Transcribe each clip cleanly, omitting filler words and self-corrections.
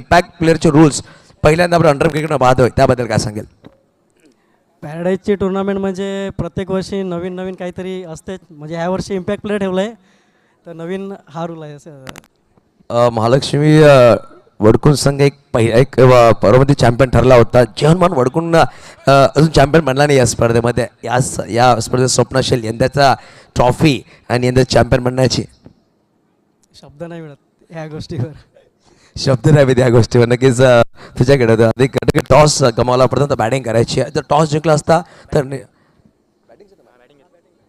Impact प्लेअरचे rules पहिल्यांदा आपण under क्रिकेटनं पाहतोय, त्याबद्दल काय सांगेल? पॅराडाईजची टुर्नामेंट म्हणजे प्रत्येक वर्षी नवीन नवीन काहीतरी असतेच. म्हणजे ह्या वर्षी इम्पॅक्ट प्लेअर ठेवलं आहे, तर नवीन हा रूल आहे असं. महालक्ष्मी वडकुंज संघ एक परमती चॅम्पियन ठरला होता. जीवनमान वडकुंज अजून चॅम्पियन बनला नाही या स्पर्धेमध्ये. या स्पर्धेत स्वप्न असेल यंदाचा ट्रॉफी आणि यंदा चॅम्पियन बनण्याची. शब्द नाही मिळत ह्या गोष्टीवर. शब्द नाही त्या गोष्टीवर. नक्कीच तुझ्याकडे अधिक टॉस गमावला पडतो, तर बॅटिंग करायची आहे. जर टॉस जिंकला असता तर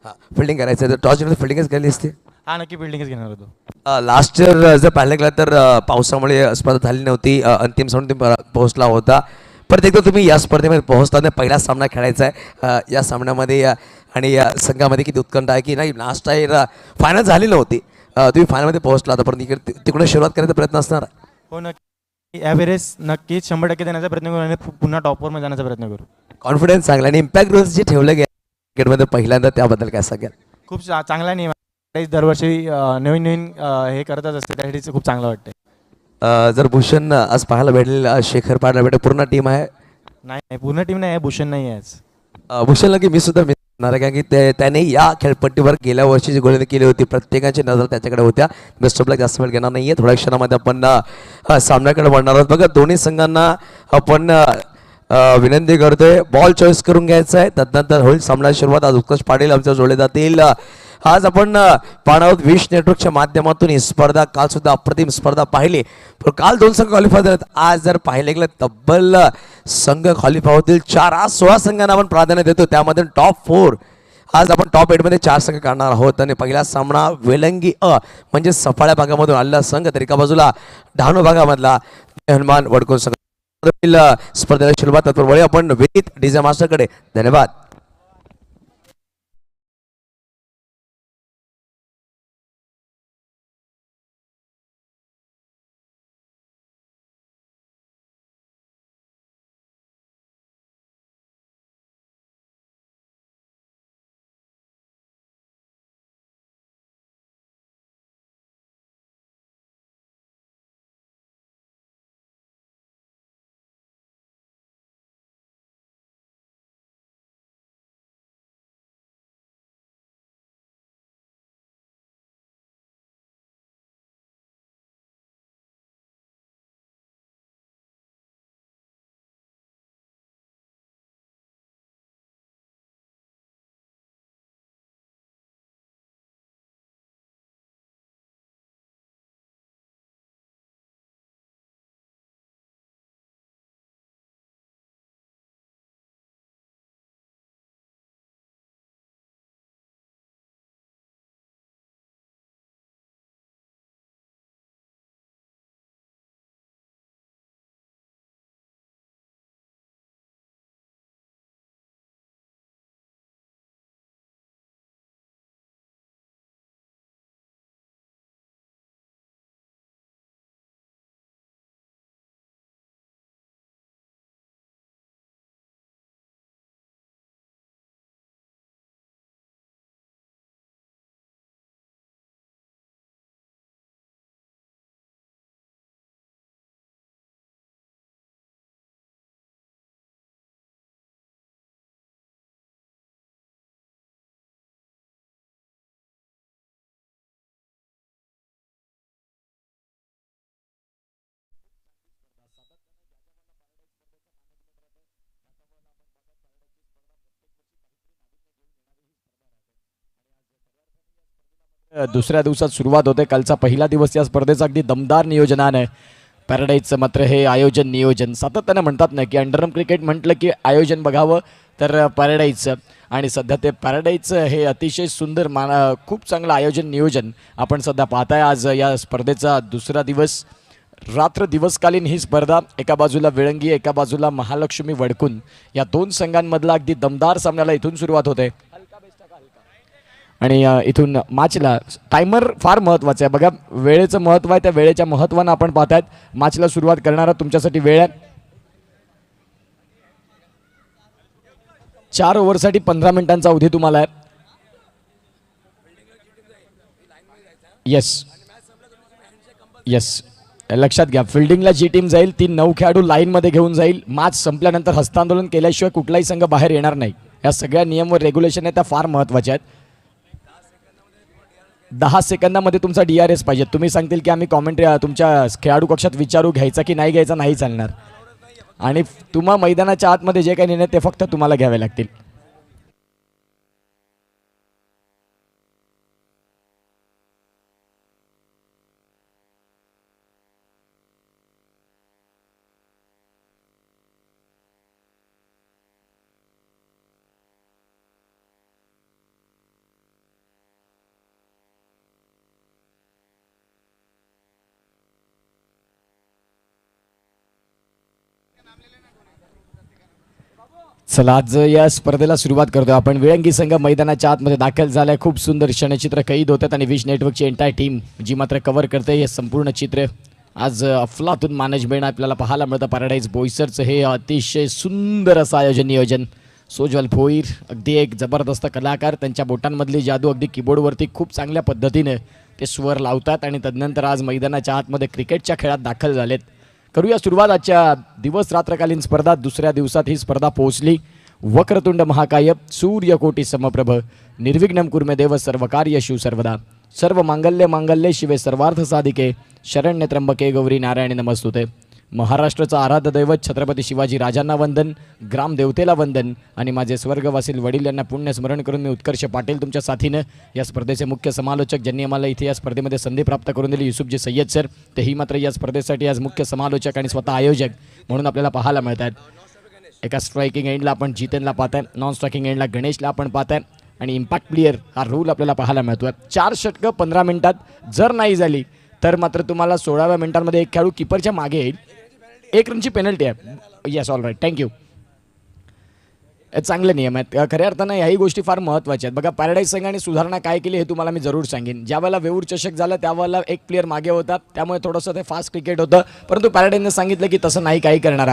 हां फिल्डिंग करायचं आहे. तर टॉस जिंकला फिल्डिंगच केली असती. हा नक्की बिल्डिंगच घेणार होतो. लास्ट इयर जर पाहायला गेला तर पावसामुळे स्पर्धा झाली नव्हती. अंतिम सामना तुम्ही पोहोचला होता. परत एकदा तुम्ही या स्पर्धेमध्ये पोहोचताना पहिला सामना खेळायचा आहे. या सामन्यामध्ये आणि या संघामध्ये किती उत्कंठ आहे की नाही. लास्ट इयर फायनल झाली नव्हती, तुम्ही फायनलमध्ये पोहोचला होता, परंतु इकडे तिकडे सुरुवात करायचा प्रयत्न असणार. हो नक्की यावेळेस नक्कीच 100% देण्याचा प्रयत्न करू आणि पुन्हा टॉपवरमध्ये जाण्याचा प्रयत्न करू. कॉन्फिडन्स चांगला आणि इम्पॅक्ट रूल्स जे ठेवले गेले क्रिकेटमध्ये पहिल्यांदा, त्याबद्दल काय सांगेल? खूप चांगला नियम आहे. दरवर्षी नवीन नवीन हे करतच असते, त्यासाठी खूप चांगलं वाटतं. जर भूषण आज पाहायला भेटेल, शेखर पाहायला भेटेल, पूर्ण टीम आहे? नाही पूर्ण टीम नाही आहे, भूषण नाही आहे आज. भूषणला की मी सुद्धा मिळणार आहे, कारण की त्याने या खेळपट्टीवर गेल्या वर्षी जी गोलंदाजी केली होती, प्रत्येकाची नजर त्याच्याकडे होत्या. बेस्ट ऑफ लक. जास्त वेळ घेणार नाहीये, थोड्या क्षणामध्ये आपण सामन्याकडे वळणार आहोत. बघा दोन्ही संघांना आपण विनंती करतोय बॉल चॉईस करून घ्यायचा आहे, त्यानंतर होईल सामन्याची सुरुवात. आज उत्कर्ष पाटील आमच्या जोडले जातील. आज आपण पाहणार आहोत विश नेटवर्कच्या माध्यमातून ही स्पर्धा. काल सुद्धा अप्रतिम स्पर्धा पाहिली, पण काल 2 संघ क्वालिफाय झालेत. आज जर पाहिले गेलं तब्बल संघ क्वालिफाय होतील 4. आज 16 संघांना आपण प्राधान्य देतो, त्यामध्ये टॉप 4. आज आपण टॉप 8 मध्ये 4 संघ काढणार आहोत. आणि पहिला सामना वेलंगी म्हणजे सफाळ्या भागामधून आलेला संघ, तर एका बाजूला डहाणू भागामधला हनुमान वडकुंज संघ. स्पर्धेला सुरुवात वळूया आपण विनीत डीजे मास्टरकडे. धन्यवाद. दुसऱ्या दिवसात सुरुवात होते. कालचा पहिला दिवस या स्पर्धेचा अगदी दमदार नियोजनाने. पॅराडाईजचं मात्र हे आयोजन नियोजन सातत्याने म्हणतात ना की अंडरआर्म क्रिकेट म्हटलं की आयोजन बघावं तर पॅराडाईजचं. आणि सध्या ते पॅराडाईजचं हे अतिशय सुंदर खूप चांगलं आयोजन नियोजन आपण सध्या पाहताय. आज या स्पर्धेचा दुसरा दिवस. रात्र दिवसकालीन ही स्पर्धा. एका बाजूला विळंगी, एका बाजूला महालक्ष्मी वडकुंज. या 2 संघांमधला अगदी दमदार सामन्याला इथून सुरुवात होते. आणि इथून मॅचला टायमर फार महत्त्वाचं आहे. बघा वेळेचं महत्त्व आहे, त्या वेळेच्या महत्त्वानं आपण पाहतायत. मॅचला सुरुवात करणारा तुमच्यासाठी वेळ आहे 4 ओव्हरसाठी 15 मिनिटांचा अवधी तुम्हाला आहे. येस येस लक्षात घ्या, फिल्डिंगला जी टीम जाईल ती 9 खेळाडू लाईनमध्ये घेऊन जाईल. मॅच संपल्यानंतर हस्तांदोलन केल्याशिवाय कुठलाही संघ बाहेर येणार नाही. या सगळ्या नियम व रेग्युलेशन आहेत त्या फार महत्त्वाच्या आहेत. 10 सेकंदामध्ये तुमचा DRS पाहिजे. तुम्ही सांगतील की आम्ही कॉमेंट्री तुमच्या खेळाडू कक्षात विचारू, घ्यायचा की नाही घ्यायचा, नाही चालणार. आणि तुम्हा मैदानाच्या आतमध्ये जे काही निर्णय ते फक्त तुम्हाला घ्यावे लागतील. चला, आज या स्पर्धेला सुरुवात करतो आपण. विळंगी संघ मैदानाच्या आतमध्ये दाखल झालाय. खूप सुंदर क्षणचित्र कैद होतात आणि विश नेटवर्कची एंटायर टीम जी मात्र कव्हर करते हे संपूर्ण चित्र. आज अफलातून मॅनेजमेंट आपल्याला पाहायला मिळतं. पॅराडाईज बोईसरचं हे अतिशय सुंदर असं आयोजन नियोजन. सोज्वल भोईर अगदी एक जबरदस्त कलाकार. त्यांच्या बोटांमधली जादू अगदी कीबोर्डवरती खूप चांगल्या पद्धतीने ते स्वर लावतात आणि तदनंतर आज मैदानाच्या आतमध्ये क्रिकेटच्या खेळात दाखल झालेत. करूया सुरुवात आजच्या दिवस रात्रकालीन स्पर्धा. दुसऱ्या दिवसात ही स्पर्धा पोहोचली. वक्रतुंड महाकाय सूर्यकोटी समप्रभ निर्विघ्नं कुर्मे देव सर्वकार्य शिव सर्वदा सर्व मांगल्य मांगल्ये शिवे सर्वार्थ साधिके शरण्य त्र्यंबके गौरी नारायणी नमस्तुते. महाराष्ट्राचं आराध्य दैवत छत्रपती शिवाजी राजांना वंदन, ग्रामदेवतेला वंदन आणि माझे स्वर्गवासील वडील यांना पुण्य स्मरण करून मी उत्कर्ष पाटील तुमच्या साथीनं या स्पर्धेचे मुख्य समालोचक ज्यांनी आम्हाला इथे या स्पर्धेमध्ये संधी प्राप्त करून दिली, युसुफजी सय्यद सर, तेही मात्र या स्पर्धेसाठी आज मुख्य समालोचक आणि स्वतः आयोजक म्हणून आपल्याला पाहायला मिळतात. एका स्ट्रायकिंग एंडला आपण जितेनला पाहताय, नॉन स्ट्रायकिंग एंडला गणेशला आपण पाहताय आणि इम्पॅक्ट प्लेयर हा रूल आपल्याला पाहायला मिळतोय. 4 षटकं 15 मिनिटात जर नाही झाली तर मात्र तुम्हाला 16व्या मिनिटांमध्ये एक खेळाडू किपरच्या मागे येईल. 1 रनची पेनल्टी आहे. Yes, all right, thank you. चांगले नियम आहेत. खऱ्या अर्थानं याही गोष्टी फार महत्त्वाच्या आहेत. बघा, पॅराडाईज संघाने सुधारणा काय केली हे तुम्हाला मी जरूर सांगेन. ज्यावेळेला वेऊर चषक झाला त्यावेळेला एक प्लेअर मागे होता, त्यामुळे थोडंसं ते फास्ट क्रिकेट होतं. परंतु पॅराडाईजने सांगितलं की तसं नाही काही करणार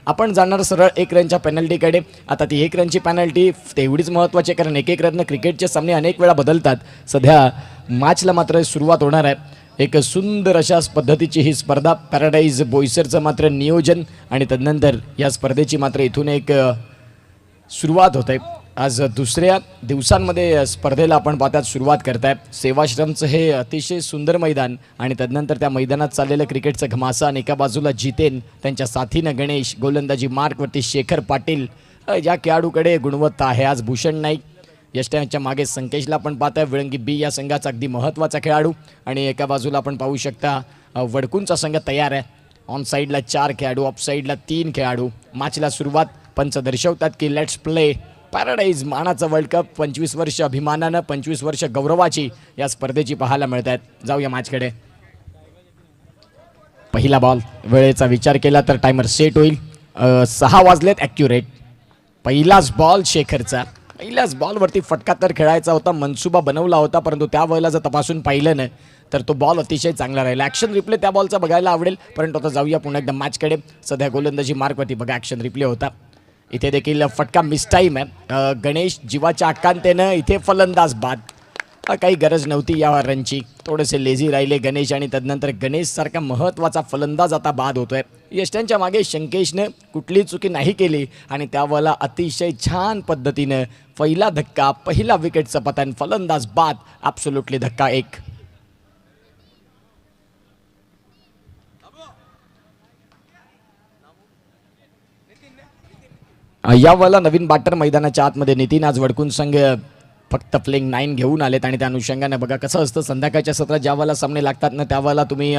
आपण जाणार सरळ 1 रनच्या पेनल्टीकडे. आता ती 1 रनची पेनल्टी तेवढीच महत्त्वाची आहे कारण 1-1 रननं क्रिकेटचे सामने अनेक वेळा बदलतात. सध्या मॅचला मात्र सुरुवात होणार आहे. एक सुंदर अशा पद्धतीची ही स्पर्धा. पॅराडाईज बोईसरचं मात्र नियोजन आणि तदनंतर या स्पर्धेची मात्र इथून एक सुरुवात होते. आज दुसऱ्या दिवसांमध्ये स्पर्धेला आपण पाहतात सुरुवात करताय. सेवाश्रमचं हे अतिशय सुंदर मैदान आणि तदनंतर त्या मैदानात चाललेलं क्रिकेटचं घमासान. एका बाजूला जितेन, त्यांच्या साथीनं गणेश, गोलंदाजी मार्कवरती शेखर पाटील. या खेळाडूकडे गुणवत्ता आहे. आज भूषण नाईक, यष्ट्यांच्या मागे संकेशला आपण पाहताय. विळंगी बी या संघाचा अगदी महत्त्वाचा खेळाडू आणि एका बाजूला आपण पाहू शकता वडकूंचा संघ तयार आहे. ऑन साईडला 4 खेळाडू, ऑफ साईडला 3 खेळाडू. मॅचला सुरुवात पंच दर्शवतात की लेट्स प्ले. पॅराडाईज मानाचा वर्ल्ड कप 25 वर्ष अभिमानानं, 25 वर्ष गौरवाची या स्पर्धेची पाहायला मिळत आहेत. जाऊया मॅचकडे. पहिला बॉल, वेळेचा विचार केला तर टायमर सेट होईल. 6 वाजलेत ॲक्युरेट. पहिलाच बॉल शेखरचा. पहिल्याच बॉलवरती फटका तर खेळायचा होता, मनसुबा बनवला होता, परंतु त्या वेळेला जर तपासून पाहिलं ना तर तो बॉल अतिशय चांगला राहिला. ॲक्शन रिप्ले त्या बॉलचा बघायला आवडेल, परंतु आता जाऊया पुन्हा एकदा मॅचकडे. सध्या गोलंदाजी मार्कवरती बघा ॲक्शन रिप्ले होता. इथे देखील फटका मिस टाईम आहे. गणेश जीवाच्या आकांतेनं इथे फलंदाज बाद. काही गरज नव्हती या रनची. थोडेसे लेझी राहिले गणेश आणि तदनंतर गणेशसारखा महत्त्वाचा फलंदाज आता बाद होतोय. यष्ट्यांच्या मागे शंकेशनं कुठली चुकी नाही केली आणि त्यावेळेला अतिशय छान पद्धतीनं पहिला धक्का, पहिला विकेटचं पतन, फलंदाज बाद. ॲब्सोल्युटली धक्का 1. यावेळेला नवीन बॅटर मैदानाच्या आतमध्ये नितीन. आज वडकून संघ फक्त प्लेइंग 9 घेऊन आलेत आणि त्या अनुषंगाने बघा कसं असतं संध्याकाळच्या सत्रात ज्यावेळेला सामने लागतात ना त्यावेळेला तुम्ही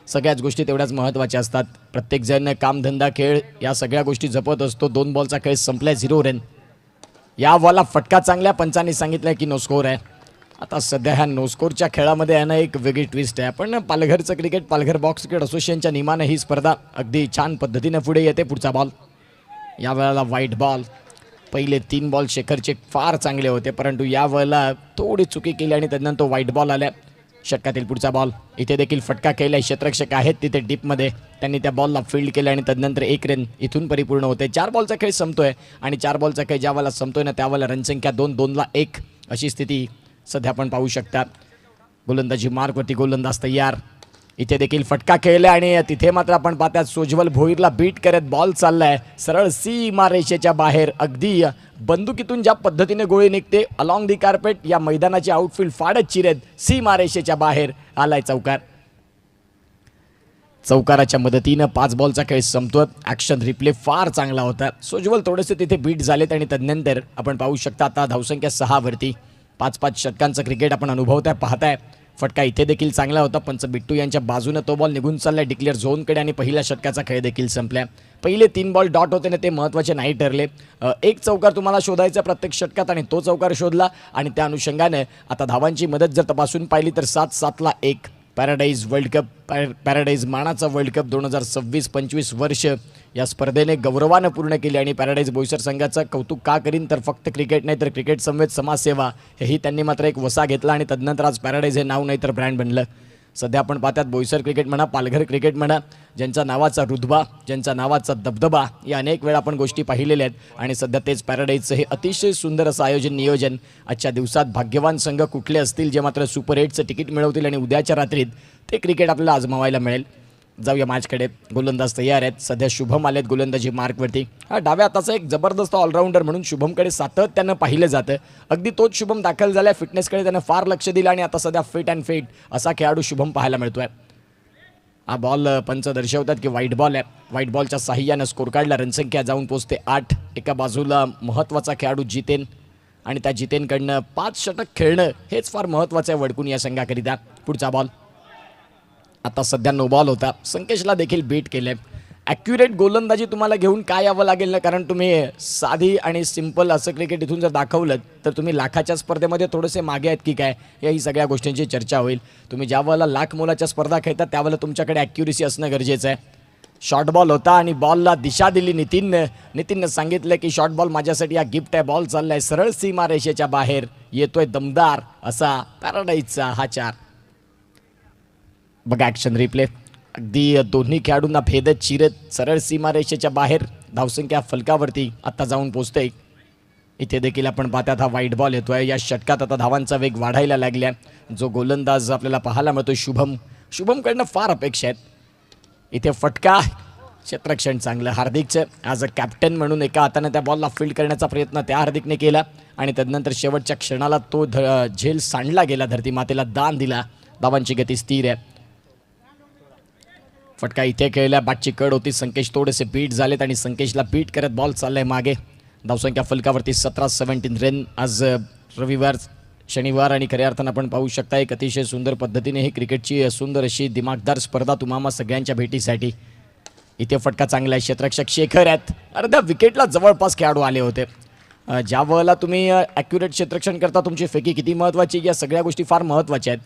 सगळ्याच गोष्टी तेवढ्याच महत्त्वाच्या असतात. प्रत्येकजण कामधंदा खेळ या सगळ्या गोष्टी जपत असतो. 2 बॉलचा खेळ संपलाय, 0 रन. या बॉलला फटका चांगल्या पंचांनी सांगितलं की नो स्कोर आहे. आता सध्या ह्या नो स्कोरच्या खेळामध्ये आहे ना एक वेगळी ट्विस्ट आहे. पण पालघरचं क्रिकेट, पालघर बॉक्स क्रिकेट असोसिएशनच्या नियमानं ही स्पर्धा अगदी छान पद्धतीनं पुढे येते. पुढचा बॉल, या वेळेला व्हाईट बॉल. पहिले 3 बॉल शेखरचे फार चांगले होते, परंतु या वेळेला थोडी चुकी केली आणि त्यानंतर व्हाईट बॉल आल्या. षटकातील पुढचा बॉल. इथे देखील फटका केला. क्षेत्ररक्षक आहेत तिथे डीपमध्ये, त्यांनी त्या बॉलला फील्ड केलं आणि त्यानंतर 1 रन इथून परिपूर्ण होते. 4 बॉलचा खेळ संपतोय आणि 4 बॉलचा खेळ ज्या वेळेला संपतोय ना त्यावेळेला रनसंख्या 2-2ला 1 अशी स्थिती सध्या आपण पाहू शकता. गोलंदाजी मार्कवरती गोलंदाज तयार. इथे देखील फटका खेळला आणि तिथे मात्र आपण पाहतात सोज्वल भोईरला बीट करत बॉल चाललाय सरळ सीमारेषेच्या बाहेर. अगदी बंदुकीतून ज्या पद्धतीने गोळी निघते अलॉंग दी कार्पेट या मैदानाची आउटफील्ड फाडत चिरत सीमारेषेच्या बाहेर आलाय चौकार. चौकाराच्या मदतीनं 5 बॉलचा खेळ संपतो. ॲक्शन रिप्ले फार चांगला होता. सोज्वल थोडेसे तिथे बीट झालेत आणि तदनंतर आपण पाहू शकता आता धावसंख्या 6 वरती 5-5 षटकांचं क्रिकेट आपण अनुभवताय पाहताय. फटका इथे देखील चांगला होता. पंच बिट्टू यांच्या बाजूने तो बॉल निघून चाललाय डिक्लेअर झोनकडे आणि पहिल्या षटकाचा खेळ देखील संपला. पहिले 3 बॉल डॉट होते ना ते महत्त्वाचे नाही ठरले. एक चौकार तुम्हाला शोधायचा प्रत्येक षटकात आणि तो चौकार शोधला आणि त्या अनुषंगाने आता धावांची मदत जर तपासून पाहिली तर 7-7ला 1. पॅराडाईज वर्ल्ड कप पॅराडाईज मानाचा वर्ल्ड कप 2026-25 वर्ष या स्पर्धेने गौरवानं पूर्ण केली आणि पॅराडाईज बोईसर संघाचं कौतुक का करीन तर फक्त क्रिकेट नाही तर क्रिकेट समवेत समाजसेवा हेही त्यांनी मात्र एक वसा घेतला आणि तदनंतर आज पॅराडाईज हे नाव नाही तर ब्रँड बनलं. सध्या आपण पाहतात बोईसर क्रिकेट म्हणा पालघर क्रिकेट म्हणा ज्यांच्या नावाचा रुतबा ज्यांच्या नावाचा दबदबा या अनेक वेळा आपण गोष्टी पाहिलेल्या आहेत आणि सध्या तेच पॅराडाईजचं हे अतिशय सुंदर असं आयोजन नियोजन. आजच्या दिवसात भाग्यवान संघ कुठले असतील जे मात्र सुपर 8चं तिकीट मिळवतील आणि उद्याच्या रात्रीत ते क्रिकेट आपल्याला आजमावायला मिळेल. जाऊया मॅचकडे. गोलंदाज तयार आहेत. सध्या शुभम आलेत गोलंदाजी मार्कवरती. हा डाव्या हाताचा एक जबरदस्त ऑलराऊंडर म्हणून शुभमकडे सातत्यानं पाहिलं जातं. अगदी तोच शुभम दाखल झाला. फिटनेसकडे त्यानं फार लक्ष दिलं आणि आता सध्या फिट अँड फिट असा खेळाडू शुभम पाहायला मिळतोय. हा बॉल पंच दर्शवतात की व्हाईट बॉल आहे. व्हाईट बॉलच्या साह्यानं स्कोर कार्डला रनसंख्या जाऊन पोचते 8. एका बाजूला महत्त्वाचा खेळाडू जितेन आणि त्या जितेनकडनं 5 षटक खेळणं हेच फार महत्त्वाचं आहे वडकून या संघाकरिता. पुढचा बॉल आता सध्या नो बॉल होता. संकेशला देखील बीट केले. ॲक्युरेट गोलंदाजी तुम्हाला घेऊन काय यावं लागेल ना कारण तुम्ही साधी आणि सिंपल असं क्रिकेट इथून जर दाखवलं तर तुम्ही लाखाच्या स्पर्धेमध्ये थोडेसे मागे आहेत की काय याही सगळ्या गोष्टींची चर्चा होईल. तुम्ही ज्या वेळेला लाख मोलाच्या स्पर्धा खेळतात त्यावेळेला तुमच्याकडे ॲक्युरेसी असणं गरजेचं आहे. शॉर्ट बॉल होता आणि बॉलला दिशा दिली नितीननं सांगितलं की शॉर्ट बॉल माझ्यासाठी हा गिफ्ट आहे. बॉल चाललाय सरळ सीमारेषेच्या बाहेर. येतोय दमदार असा पॅराडाईजचा हा 4. बघा ॲक्शन रिप्ले. अगदी दोन्ही खेळाडूंना भेदत चिरत सरळ सीमारेषेच्या बाहेर धावसंख्या फलकावरती आता जाऊन पोचते. इथे देखील आपण पाहतात हा व्हाईट बॉल येतोय. या षटकात आता धावांचा वेग वाढायला लागला. जो गोलंदाज आपल्याला पाहायला मिळतो शुभमकडनं फार अपेक्षा आहेत. इथे फटका क्षेत्ररक्षण चांगलं हार्दिकचं. ॲज अ कॅप्टन म्हणून एका हाताने त्या बॉलला फील्ड करण्याचा प्रयत्न त्या हार्दिकने केला आणि तदनंतर शेवटच्या क्षणाला तो झेल सांडला गेला. धरती मातेला दान दिला. धावांची गती स्थिर आहे. फटका इथे खेळला. बॅटची कड होती. संकेश थोडेसे बीट झालेत आणि संकेशला बीट करत बॉल चाललाय मागे. धावसंख्या फलकावरती 17-17 रन. आज रविवार शनिवार आणि खऱ्या अर्थानं आपण पाहू शकता एक अतिशय सुंदर पद्धतीने ही क्रिकेटची सुंदर अशी दिमागदार स्पर्धा तुम्हाला सगळ्यांच्या भेटीसाठी. इथे फटका चांगला आहे. क्षेत्ररक्षक शेखर आहेत. अर्ध्या विकेटला जवळपास खेळाडू आले होते. ज्या वेळेला तुम्ही ॲक्युरेट क्षेत्ररक्षण करता तुमची फेकी किती महत्त्वाची या सगळ्या गोष्टी फार महत्त्वाच्या आहेत.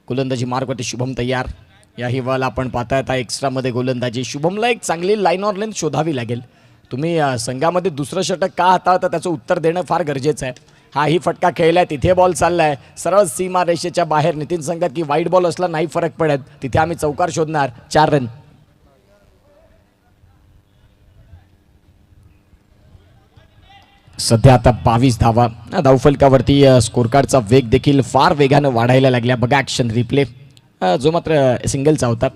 गोलंदाजी मार्कवरती शुभम तयार. याही वेळेला आपण पाहता येता एक्स्ट्रामध्ये गोलंदाजी. शुभमला एक चांगली लाईन ऑर लेंथ शोधावी लागेल. तुम्ही संघामध्ये दुसरं षटक का हाताळता त्याचं उत्तर देणं फार गरजेचं आहे. हाही फटका खेळलाय. तिथे बॉल चाललाय सरळ सीमारेषेच्या बाहेर. नितीन सांगतात की वाईट बॉल असला नाही फरक पडत. तिथे आम्ही चौकार शोधणार. 4 रन. सध्या आता 22 धावा. धावफलकावरती स्कोर कार्डचा वेग देखील फार वेगानं वाढायला लागला. बघा ॲक्शन रिप्ले. जो मात्र सिंगलचा होता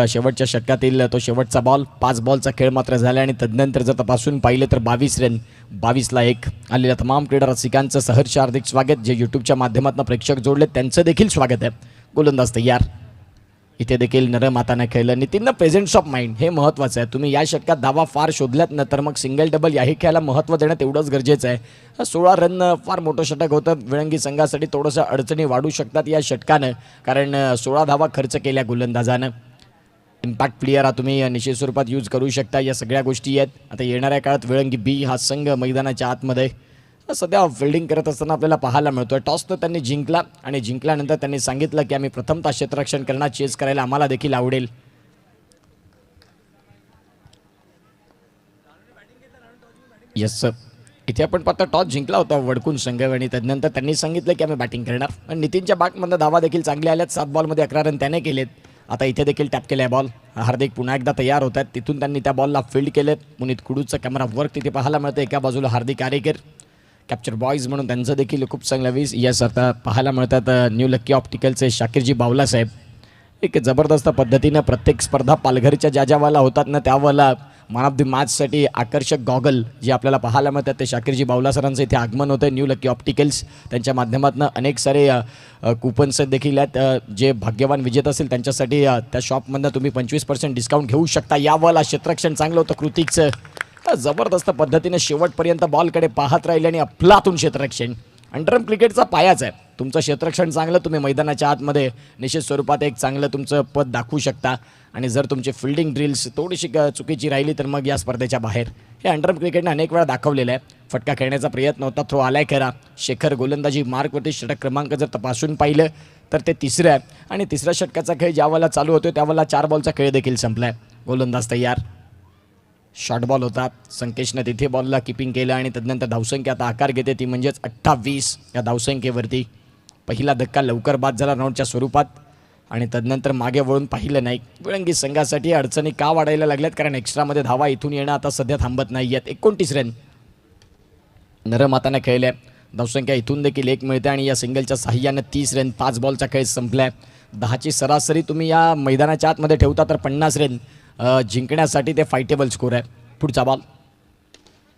शेवटच्या षटकातील तो शेवटचा बॉल. 5 बॉलचा खेळ मात्र झाला आणि तदनंतर जर तपासून पाहिलं तर 22 रन. 22ला 1. आलेल्या तमाम क्रीडा रसिकांचं सहर्ष हार्दिक स्वागत. जे यूट्यूबच्या माध्यमातून प्रेक्षक जोडले त्यांचं देखील स्वागत आहे. गोलंदाज तयार. इथे देखील नरम हाताने खेळलं. नितीननं प्रेझेंट्स ऑफ माइंड हे महत्त्वाचं आहे. तुम्ही या षटकात धावा फार शोधल्यात ना तर मग सिंगल डबल याही खेळायला महत्त्व देणं तेवढंच गरजेचं आहे. 16 रन फार मोठं षटक होतं. विळंगी संघासाठी थोडंसं अडचणी वाढू शकतात या षटकानं कारण 16 धावा खर्च केल्या गोलंदाजानं. इम्पॅक्ट प्लेयर हा तुम्ही निश्चित स्वरूपात यूज करू शकता. या सगळ्या गोष्टी आहेत. आता येणाऱ्या काळात विळंगी बी हा संघ मैदानाच्या आतमध्ये सध्या फिल्डिंग करत असताना आपल्याला पाहायला मिळतोय. टॉस तर त्यांनी जिंकला आणि जिंकल्यानंतर त्यांनी सांगितलं की आम्ही प्रथमतः क्षेत्ररक्षण करणार. चेस करायला आम्हाला देखील आवडेल. Yes sir. इथे आपण पाहता टॉस जिंकला होता वडकून संघ आणि त्यानंतर त्यांनी सांगितलं की आम्ही बॅटिंग करणार. आणि नितीनच्या बॅटमधनं धावा देखील चांगल्या आल्यात. 7 बॉलमध्ये 11 रन त्याने केलेत. आता इथे देखील टॅप केला आहे बॉल. हार्दिक पुन्हा एकदा तयार होत आहेत. तिथून त्यांनी त्या बॉलला फील्ड केलं. मुनीत कुडूचं कॅमेरा वर्क तिथे पाहायला मिळतं. एका बाजूला हार्दिक आरेकर कॅप्चर बॉयज म्हणून त्यांचं देखील खूप चांगलं वीज. यस आता पाहायला मिळतात न्यू लक्की ऑप्टिकलचे शाकीरजी बावला साहेब. एक जबरदस्त पद्धतीनं प्रत्येक स्पर्धा पालघरच्या ज्या ज्या वाला होतात ना त्यावाला मॅन ऑफ द मॅचसाठी आकर्षक गॉगल जे आपल्याला पाहायला मिळतात ते शाकीरजी बावला सरांचं इथे आगमन होतं. न्यू लकी ऑप्टिकल्स त्यांच्या माध्यमातून अनेक सारे कुपन्स देखील आहेत जे भाग्यवान विजेते असेल त्यांच्यासाठी त्या शॉपमधनं तुम्ही 25% डिस्काउंट घेऊ शकता. यावाला क्षेत्ररक्षण चांगलं होतं कृतिकचं. जबरदस्त पद्धतीने शेवटपर्यंत बॉलकडे पाहत राहिले आणि अफलातून क्षेत्ररक्षण. अंडरआर्म क्रिकेटचा पायाच आहे. तुमचं क्षेत्ररक्षण चांगलं तुम्ही मैदानाच्या आतमध्ये निश्चित स्वरूपात एक चांगलं तुमचं पद दाखवू शकता. आणि जर तुमची फिल्डिंग ड्रिल्स थोडीशी चुकीची राहिली तर मग या स्पर्धेच्या बाहेर. हे अंडरआर्म क्रिकेटनं अनेक वेळा दाखवलेलं आहे. फटका खेळण्याचा प्रयत्न होता, थ्रो आलाय खरा. शेखर गोलंदाजी मार्कवरती षटक क्रमांक जर तपासून पाहिलं तर ते तिसरं आहे. आणि तिसऱ्या षटकाचा खेळ ज्यावेळेला चालू होतो त्यावेळेला 4 बॉलचा खेळ देखील संपलाय. गोलंदाज तयार. शॉर्ट बॉल होता. संकेशनं तिथे बॉलला किपिंग केलं आणि त्यानंतर धावसंख्या आता आकार घेते ती म्हणजेच 28 या धावसंख्येवरती. पहिला धक्का लवकर बाद झाला राऊंडच्या स्वरूपात आणि तदनंतर मागे वळून पाहिलं नाही. विळंगी संघासाठी अडचणी का वाढायला लागल्यात कारण एक्स्ट्रामध्ये धावा इथून येणं आता सध्या थांबत नाही आहेत. 29 रन नरम हाताने खेळल्या. धावसंख्या इथून देखील 1 मिळते आणि या सिंगलच्या साह्यानं 30 रन. 5 बॉलचा खेळ संपलाय. 10ची सरासरी तुम्ही या मैदानाच्या आतमध्ये ठेवता तर 50 रन जिंकण्यासाठी ते फायटेबल स्कोर आहे. पुढचा बॉल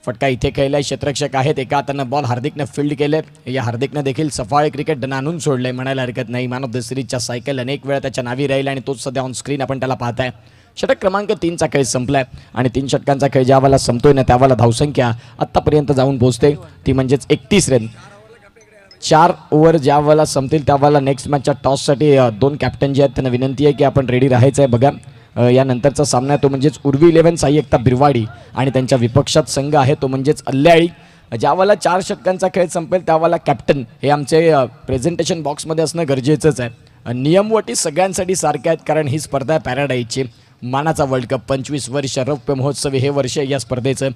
फटका इथे खेळलाय. क्षेत्ररक्षक आहेत एका हातानं बॉल हार्दिकनं फील्ड केले. या हार्दिकनं देखील सफाळे क्रिकेट आणून सोडलंय म्हणायला हरकत नाही. मॅन ऑफ द सिरीजच्या सायकल अनेक वेळा त्याच्या नावी राहील आणि तोच सध्या ऑन स्क्रीन आपण त्याला पाहताय. षटक क्रमांक 3चा खेळ संपलाय आणि 3 षटकांचा खेळ ज्यावेळेला संपतोय ना त्यावेळेला धावसंख्या आत्तापर्यंत जाऊन पोहोचते ती म्हणजेच 31 रन. 4 ओव्हर ज्या वेळेला संपतील त्यावेळेला नेक्स्ट मॅचच्या टॉससाठी 2 कॅप्टन जे आहेत त्यांना विनंती आहे की आपण रेडी राहायचं आहे. बघा यानंतरचा सामना आहे तो म्हणजेच उर्वी 11 साई एकता बिरवाडी आणि त्यांच्या विपक्षात संघ आहे तो म्हणजेच अल्ल्याळी. ज्यावेळेला 4 षटकांचा खेळ संपेल त्यावेळेला कॅप्टन हे आमचे प्रेझेंटेशन बॉक्समध्ये असणं गरजेचंच आहे. नियमवटी सगळ्यांसाठी सारख्या आहेत कारण ही स्पर्धा आहे पॅराडाईजची. मानाचा वर्ल्ड कप 25 वर्ष रौप्य महोत्सवी हे वर्ष या स्पर्धेचं.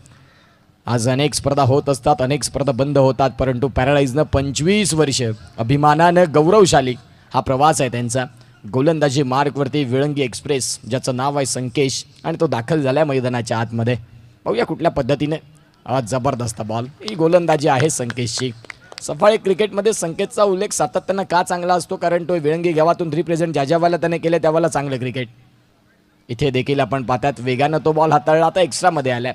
आज अनेक स्पर्धा होत असतात, अनेक स्पर्धा बंद होतात, परंतु पॅराडाईजनं 25 वर्ष अभिमानानं गौरवशाली हा प्रवास आहे त्यांचा. गोलंदाजी मार्कवरती विळंगी एक्सप्रेस ज्याचं नाव आहे संकेश आणि तो दाखल झाला मैदानाच्या आतमध्ये. पाहूया कुठल्या पद्धतीने. जबरदस्त बॉल. ही गोलंदाजी आहे संकेशची. सफाळे क्रिकेटमध्ये संकेतचा उल्लेख सातत्यानं का चांगला असतो कारण तो विळंगी गावातून रिप्रेझेंट ज्या ज्यावेळेला त्याने केलं त्यावेळेला चांगलं क्रिकेट. इथे देखील आपण पाहतात वेगानं तो बॉल हाताळला. आता एक्स्ट्रामध्ये आल्या.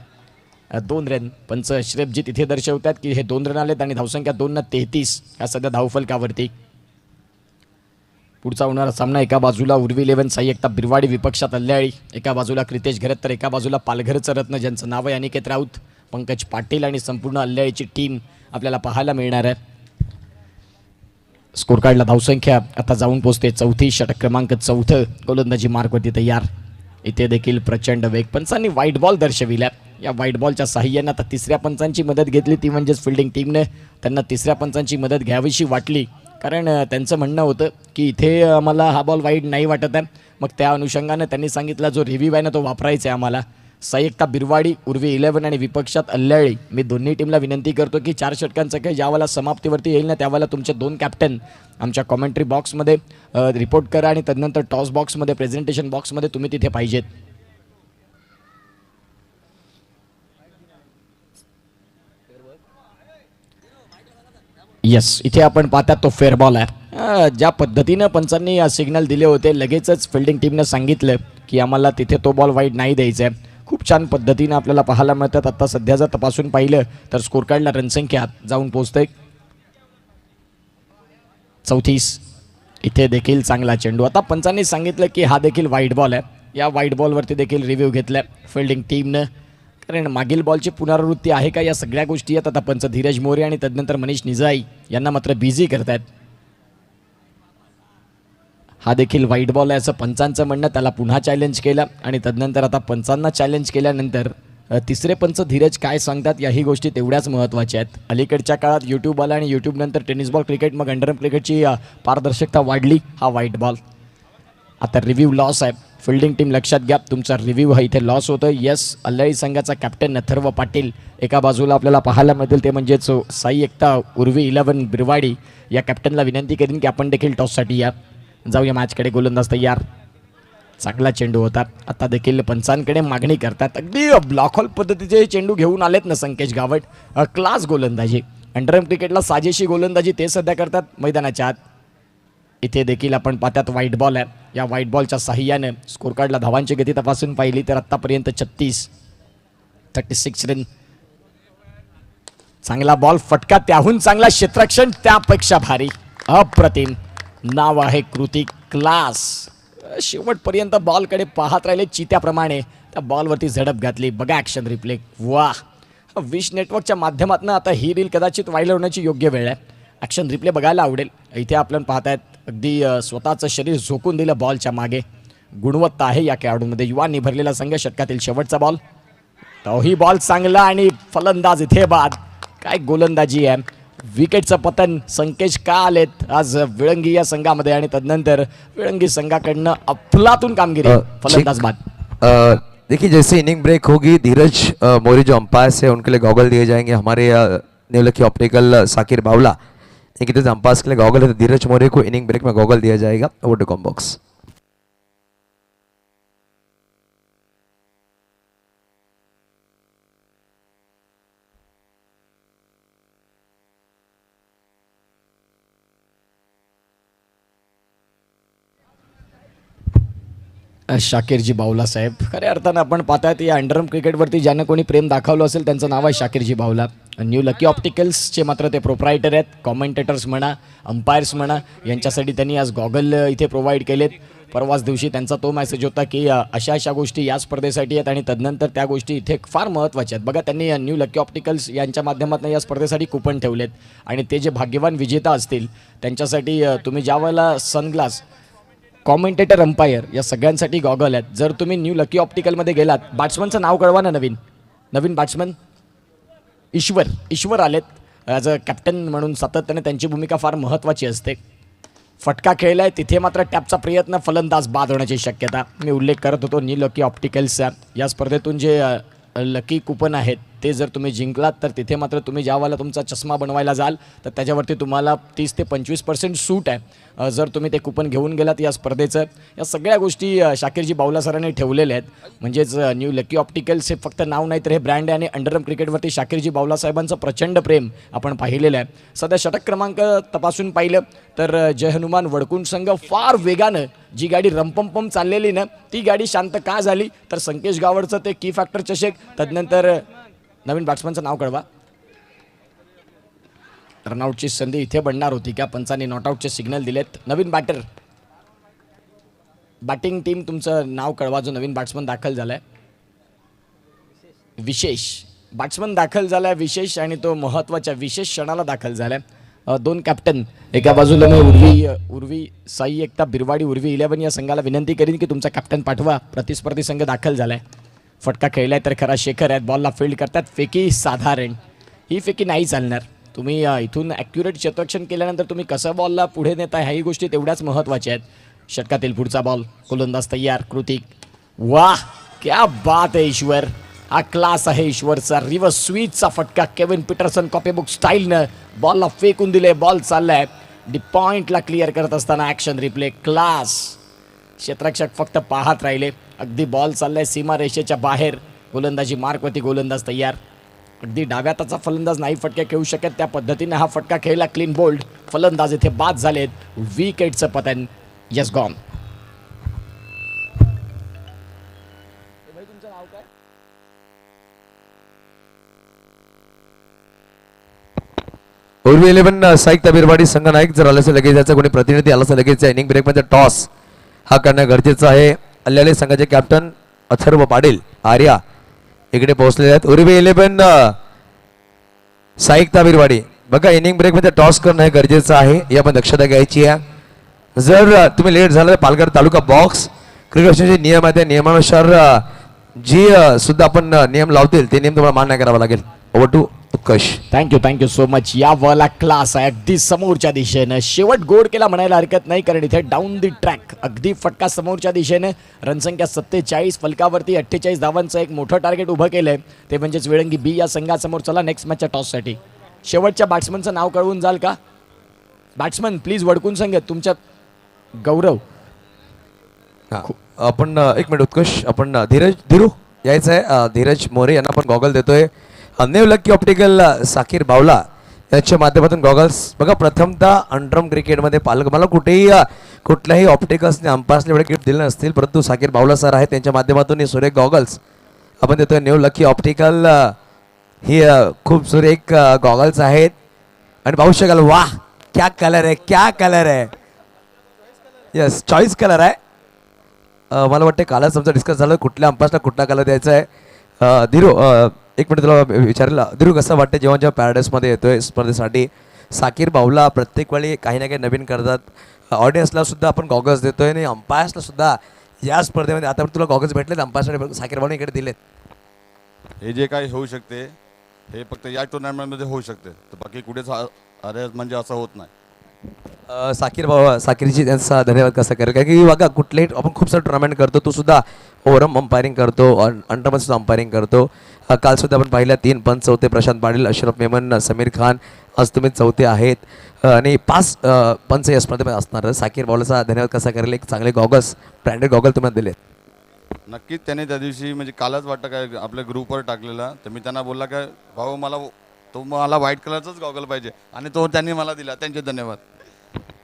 2 रन. पंच श्रेपजीत इथे दर्शवतात की हे 2 रन आलेत आणि धावसंख्या 2-33 या सध्या धावफलकावरती. पुढचा होणारा सामना एका बाजूला उर्वी 11 साई एकता बिरवाडी विपक्षात अल्ल्याळी. एका बाजूला क्रितेश घरत तर एका बाजूला पालघरचं रत्न ज्यांचं नाव आहे अनिकेत राऊत, पंकज पाटील आणि संपूर्ण अल्ल्याळीची टीम आपल्याला पाहायला मिळणार आहे. स्कोर कार्डला धावसंख्या आता जाऊन पोहोचते 34. षटक क्रमांक 4. गोलंदाजी मार्कवरती तयार. इथे देखील प्रचंड वेग. पंचांनी व्हाईट बॉल दर्शविल्या. या व्हाईट बॉलच्या साह्यानं आता 3ऱ्या पंचांची मदत घेतली ती म्हणजेच फिल्डिंग टीमने त्यांना 3ऱ्या पंचांची मदत घ्यावीशी वाटली कारण त्यांचं म्हणणं होतं की इथे आम्हाला हा बॉल वाईट नाही वाटत आहे. मग त्या अनुषंगानं त्यांनी सांगितलं जो रिव्ह्यू आहे ना तो वापरायचा आहे आम्हाला. साई एकता बिरवाडी उर्वी 11 आणि विपक्षात अल्ल्याळी. मी दोन्ही टीमला विनंती करतो की 4 षटकांचा खेळ ज्यावेळेला समाप्तीवरती येईल ना त्यावेळेला तुमचे 2 कॅप्टन आमच्या कॉमेंट्री बॉक्समध्ये रिपोर्ट करा आणि त्यानंतर टॉस बॉक्समध्ये प्रेझेंटेशन बॉक्समध्ये तुम्ही तिथे पाहिजेत. यस इथे आपण पाहतात तो फेअर बॉल आहे. ज्या पद्धतीनं पंचांनी सिग्नल दिले होते लगेचच फिल्डिंग टीमनं सांगितलं की आम्हाला तिथे तो बॉल वाईट नाही द्यायचा आहे. खूप छान पद्धतीनं आपल्याला पाहायला मिळतात. आता सध्या जर तपासून पाहिलं तर स्कोर कार्डला रनसंख्या जाऊन पोहोचते 34. इथे देखील चांगला चेंडू. आता पंचांनी सांगितलं की हा देखील वाईट बॉल आहे. या वाईट बॉलवरती देखील रिव्ह्यू घेतला फिल्डिंग टीमनं कारण मागील बॉलची पुनरावृत्ती आहे का या सगळ्या गोष्टी आहेत. आता पंच धीरज मोरे आणि तदनंतर मनीष निजाई यांना मात्र बिझी करतायत. हा देखील वाईट बॉल आहे असं पंचांचं म्हणणं. त्याला पुन्हा चॅलेंज केलं आणि तदनंतर आता पंचांना चॅलेंज केल्यानंतर 3रे पंच धीरज काय सांगतात याही गोष्टी तेवढ्याच महत्त्वाच्या आहेत. अलीकडच्या काळात यूट्यूब आला आणि यूट्यूबनंतर टेनिस बॉल क्रिकेट मग अंडरआर्म क्रिकेटची पारदर्शकता वाढली. हा वाईट बॉल. आता रिव्ह्यू लॉस आहे. फिल्डिंग टीम लक्षात घ्या तुमचा रिव्ह्यू हा इथे लॉस होतं. यस अल्ल्याळी संघाचा कॅप्टन अथर्व पाटील एका बाजूला आपल्याला पाहायला मिळतील ते म्हणजेच साई एकता उर्वी 11 बिरवाडी. या कॅप्टनला विनंती करीन की आपण देखील टॉससाठी या. जाऊया मॅचकडे. गोलंदाज तयार. चांगला चेंडू होता. आता देखील पंचांकडे मागणी करतात. अगदी ब्लॉक हॉल पद्धतीचे चेंडू घेऊन आलेत ना संकेश गावट. क्लास गोलंदाजी. अंडरआर्म क्रिकेटला साजेशी गोलंदाजी ते सध्या करतात मैदानाच्या आत. इथे देखील आपण पाहतात व्हाईट बॉल आहे. या व्हाईट बॉलच्या साह्याने स्कोर कार्डला धावांची गती तपासून पाहिली तर आत्तापर्यंत 36 रन. चांगला बॉल फटका, त्याहून चांगला क्षेत्ररक्षण, त्यापेक्षा भारी, अप्रतिम. नाव आहे कृतिक, क्लास. शेवटपर्यंत बॉलकडे पाहत राहिले चित्याप्रमाणे, त्या बॉलवरती झडप घातली. बघा ॲक्शन रिप्ले, वा. विश नेटवर्कच्या माध्यमातून आता ही रील कदाचित व्हायरल होण्याची योग्य वेळ आहे. ॲक्शन रिप्ले बघायला आवडेल. इथे आपण पाहतायत अगदी स्वतःचं शरीर झोकून दिलं बॉलच्या मागे. गुणवत्ता आहे या खेळाडूंमध्ये. युवांनी भरलेला संघ. षटकातील शेवटचा बॉल, तोही बॉल चांगला आणि फलंदाज इथे बाद. काय गोलंदाजी आहे. विकेटचं पतन. संकेश का आलेत आज विळंगी या संघामध्ये आणि तदनंतर विळंगी संघाकडनं अफलातून कामगिरी. फलंदाज बाद. देखिए जैसे इनिंग ब्रेक होगी, धीरज मोरे जो अंपायर्स है उनके लिए गॉगल दिए जाएंगे. हमारे न्यूलकी ऑप्टिकल साकिर बावला इनकी तरफ से अंपायर्स के लिए गॉगल है, तो धीरज मोरे को इनिंग ब्रेक में गॉगल दिया जाएगा. Over to comm box. शाकीरजी बावला साहेब. खऱ्या अर्थानं आपण पाहतायत या अंडरआर्म क्रिकेटवरती ज्यानं कोणी प्रेम दाखवलं असेल त्यांचं नाव आहे शाकीरजी बावला. न्यू लकी ऑप्टिकल्सचे मात्र ते प्रोप्रायटर आहेत. कॉमेंटेटर्स म्हणा, अंपायर्स म्हणा, यांच्यासाठी त्यांनी आज गॉगल इथे प्रोव्हाइड केलेत. परवाच दिवशी त्यांचा तो मेसेज होता की अशा गोष्टी या स्पर्धेसाठी आहेत आणि तदनंतर त्या गोष्टी इथे फार महत्त्वाच्या आहेत. बघा, त्यांनी न्यू लकी ऑप्टिकल्स यांच्या माध्यमातून या स्पर्धेसाठी कुपन ठेवलेत आणि ते जे भाग्यवान विजेता असतील त्यांच्यासाठी तुम्ही ज्या वेळेला सनग्लास, कॉमेंटेटर, अंपायर या सगळ्यांसाठी गॉगल आहेत. जर तुम्ही न्यू लकी ऑप्टिकलमध्ये गेलात, बॅट्समनचं नाव कळवा ना. नवीन बॅट्समन ईश्वर आलेत ॲज अ कॅप्टन म्हणून. सातत्याने त्यांची भूमिका फार महत्त्वाची असते. फटका खेळलाय तिथे मात्र टॅपचा प्रयत्न, फलंदाज बाद होण्याची शक्यता. मी उल्लेख करत होतो न्यू लकी ऑप्टिकल्सचा. या स्पर्धेतून जे लकी कुपन आहेत ते जर तुम्ही जिंकलात तर तिथे मात्र तुम्ही ज्यावेळेला तुमचा चष्मा बनवायला जाल तर त्याच्यावरती तुम्हाला 30 ते 25% सूट आहे. जर तुम्ही ते कुपन घेऊन गेलात या स्पर्धेचं. या सगळ्या गोष्टी शाकीरजी बावला सरांनी ठेवलेल्या आहेत. म्हणजेच न्यू लकी ऑप्टिकल्स हे फक्त नाव नाही तर हे ब्रँड आहे आणि अंडरआर्म क्रिकेटवरती शाकीरजी बावला साहेबांचं प्रचंड प्रेम आपण पाहिलेलं आहे. सध्या षटक क्रमांक तपासून पाहिलं तर जय हनुमान वडकुंड संघ फार वेगानं, जी गाडी रंपंपम चाललेली ना ती गाडी शांत का झाली तर संकेश गावडचं ते की फॅक्टर चषक. तदनंतर नवीन बॅट्समनचं नाव कळवा. रनआउटची संधी इथे बनणार होती का? पंचांनी नॉटआउटचे सिग्नल दिलेत. नवीन बॅटिंग टीम तुमचं नाव कळवा जो नवीन बॅट्समन दाखल झालाय. विशेष बॅट्समन दाखल झालाय विशेष, आणि तो महत्त्वाच्या विशेष क्षणाला दाखल झालाय. दोन कॅप्टन एका बाजूला मी उर्वी साई एकता बिरवाडी उर्वी 11 या संघाला विनंती करीन की तुमचा कॅप्टन पाठवा. प्रतिस्पर्धी संघ दाखल झालाय. फटका खेळलाय तर खरा शेखर आहेत. बॉलला फील्ड करतात. फेकी साधारण, ही फेकी नाही चालणार. तुम्ही इथून ॲक्युरेट क्षेत्ररक्षण केल्यानंतर तुम्ही कसं बॉलला पुढे नेताय ह्याही गोष्टी तेवढ्याच महत्त्वाच्या आहेत. षटकातील पुढचा बॉल, गोलंदाज तयार कृतिक. वाह, क्या बात आहे ईश्वर. हा क्लास आहे ईश्वरचा. रिव्हर्स स्वीचचा फटका केविन पीटरसन कॉपीबुक स्टाईलनं बॉलला फेकून दिले. बॉल चाललाय डी पॉइंटला क्लिअर करत असताना ॲक्शन रिप्ले, क्लास. क्षेत्ररक्षक फक्त पाहत राहिले. अगदी बॉल चाललाय सीमारेषेच्या बाहेर. गोलंदाजी मार्कवरती, गोलंदाज तयार. अगदी डाव्या हाताचा फलंदाज नाही फटके खेळू शकत, त्या पद्धतीने हा फटका खेळला. Clean bowled. फलंदाज इथे बाद झालेत. विकेटचं पतन. Yes gone. उर्वी 11 साईक बिरवाडी संघ नाईक. जर आलं लगेच याचा कोणी प्रतिनिधी आला लगेच इनिंग ब्रेकमध्ये टॉस हा करणं गरजेचं आहे. आलेले संघाचे कॅप्टन अथर्व पाटील आर्या इकडे पोहोचलेले आहेत. उर्वी 11 साईक बिरवाडी. बघा, इनिंग ब्रेकमध्ये टॉस करणं हे गरजेचं आहे, या पण दक्षता घ्यायची आहे. जर तुम्ही लेट झाला तर पालघर तालुका बॉक्स क्रिकेटचे नियम आहेत, त्या नियमानुसार जी सुद्धा आपण नियम लावतील ते नियम तुम्हाला मान्य करावा लागेल. Over to Utkarsh. Thank so so. या वाला क्लास आहे अगदी समोरच्या दिशेनं. शेवट गोड केला म्हणायला हरकत नाही, कारण इथे डाऊन दी ट्रॅक अगदी फटका समोरच्या दिशेनं. रनसंख्या 47, फलकावरती 48 धावांचं एक मोठं टार्गेट उभं केलंय, ते म्हणजेच विळंगी बी या संघासमोर. चला नेक्स्ट मॅचच्या टॉससाठी. शेवटच्या बॅट्समनचं नाव कळवून जाल का? बॅट्समन प्लीज वडकून संघ तुमच्या. गौरव. आपण एक मिनिट उत्कर्ष, आपण धीरू यायचं आहे. धीरज मोरे यांना आपण गॉगल देतोय. न्यू लकी ऑप्टिकल साकीर बावला याच्या माध्यमातून गॉगल्स बघा. प्रथमतः अंडरम क्रिकेटमध्ये पालक मला कुठेही कुठल्याही ऑप्टिकल्सने अंपायर्सने एवढे गिफ्ट दिले नसतील, परंतु साकीर बावला सर आहेत त्यांच्या माध्यमातून हे सुरेख गॉगल्स आपण देतोय. न्यू लकी ऑप्टिकल ही खूप सुरेख गॉगल्स आहेत आणि पाहू शकाल. वाह क्या कलर आहे, क्या कलर आहे. यस चॉईस कलर आहे. मला वाटतं कालच आमचं डिस्कस झालं कुठल्या अंपायर्सला कुठला कलर द्यायचा आहे. धीरू एक मिनिट तुला विचारलं. धीरू कसं वाटतं जेव्हा जेव्हा पॅराडाईसमध्ये येतोय स्पर्धेसाठी. साकीर बावला प्रत्येक वेळी काही ना काही नवीन करतात. ऑडियन्सला सुद्धा आपण गॉगल्स देतोय आणि अंपायर्सला सुद्धा या स्पर्धेमध्ये आता तुला गॉगल्स भेटलेत अंपायर्सने साकीर बावला इकडे दिलेत. हे जे काही होऊ शकते हे फक्त या टुर्नामेंटमध्ये होऊ शकते, तर बाकी कुठेच अरे म्हणजे असं होत नाही. साकीरजी त्यांचा धन्यवाद कसा करेल, कारण की बघा कुठलेही आपण खूप सारे टुर्नामेंट करतो. तू सुद्धा ओव्हरम अंपायरिंग करतो, अंडरमध्ये सुद्धा अंपायरिंग करतो. काल सुद्धा आपण पाहिल्या 3 पंच चौथे प्रशांत पाटील, अशरफ मेमन, समीर खान. आज तुम्ही चौथे आहेत आणि 5 पंच या स्पर्धेमध्ये असणार. साकीर बावलाचा धन्यवाद कसा करेल. एक चांगले गॉगल्स ब्रँडेड गॉगल तुम्हाला दिलेत. नक्कीच त्याने त्या दिवशी म्हणजे कालच वाटतं काय आपल्या ग्रुपवर टाकलेला, तर मी त्यांना बोलला काय भाऊ मला व्हाईट कलरचाच गॉगल पाहिजे आणि तो त्यांनी मला दिला. त्यांचे धन्यवाद.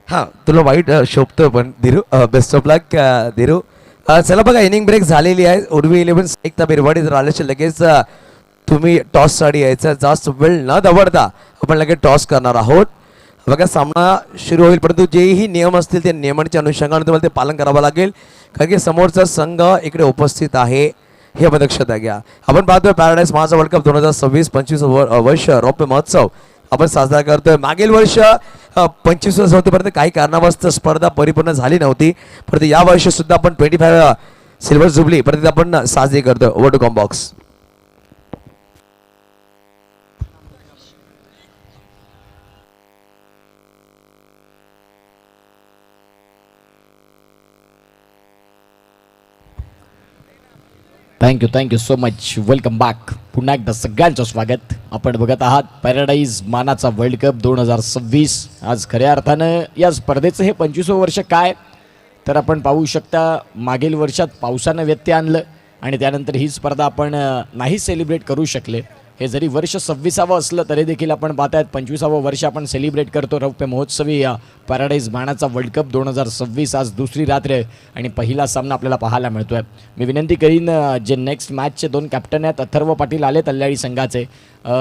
हां तुला वाईट शोभतं पण धीरू. बेस्ट ऑफ लक धीरू. चला बघा इनिंग ब्रेक झालेली आहे. उर्वी 11 एकता बिरवाडी जर आल्याचे लगेच तुम्ही टॉससाठी यायचं. जास्त वेळ न दवडता आपण लगेच टॉस करणार आहोत. बघा सामना सुरू होईल, परंतु जेही नियम असतील ते नियमांच्या अनुषंगाने तुम्हाला ते पालन करावं लागेल, कारण की समोरचा संघ इकडे उपस्थित आहे हे आपण लक्षात घ्या. आपण पाहतोय पॅराडाईस महाराष्ट्र वर्ल्ड कप 2026-25 वर्ष रौप्य महोत्सव आपण साजरा करतोय. मागील वर्ष 25 वर्ष होतेपर्यंत काही कारणावस्तव स्पर्धा परिपूर्ण झाली नव्हती, परंतु या वर्षी सुद्धा आपण 25 सिल्वर जुबली परत आपण साजरी करतोय. Over to combox. Thank you so much. Welcome back. पुन्हा एकदा सगळ्यांचं स्वागत. आपण बघत आहात पॅराडाईज मानाचा वर्ल्ड कप 2026. आज खऱ्या अर्थानं या स्पर्धेचं हे 25वं वर्ष काय तर आपण पाहू शकता. मागील वर्षात पावसानं व्यत्यय आणलं आणि त्यानंतर ही स्पर्धा आपण नाही सेलिब्रेट करू शकले. हे जरी वर्ष 26वं असलं तरी देखील आपण पाहत आहेत 25वं वर्ष आपण सेलिब्रेट करतो. रौप्य महोत्सवी या पॅराडाईज मानाचा वर्ल्ड कप 2026. आज दुसरी रात्र आणि पहिला सामना आपल्याला पाहायला मिळतोय. मी विनंती करीन जे नेक्स्ट मॅचचे 2 कॅप्टन आहेत अथर्व पाटील आले तल्याळी संघाचे,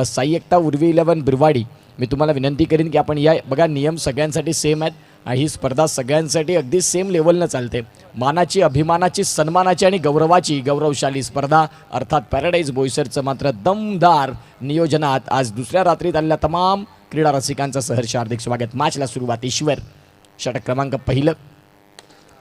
साई एकता उर्वी 11 बिरवाडी. मी तुम्हाला विनंती करीन की आपण या बघा नियम सगळ्यांसाठी सेम आहेत. ही स्पर्धा सगळ्यांसाठी अगदी सेम लेवलनं चालते. मानाची, अभिमानाची, सन्मानाची आणि गौरवशाली स्पर्धा अर्थात पॅराडाईज बोईसरचं मात्र दमदार नियोजनात आज दुसऱ्या रात्रीत आलेल्या तमाम क्रीडा रसिकांचं सहर्ष हार्दिक स्वागत. मॅचला सुरुवात ईश्वर षटक क्रमांक 1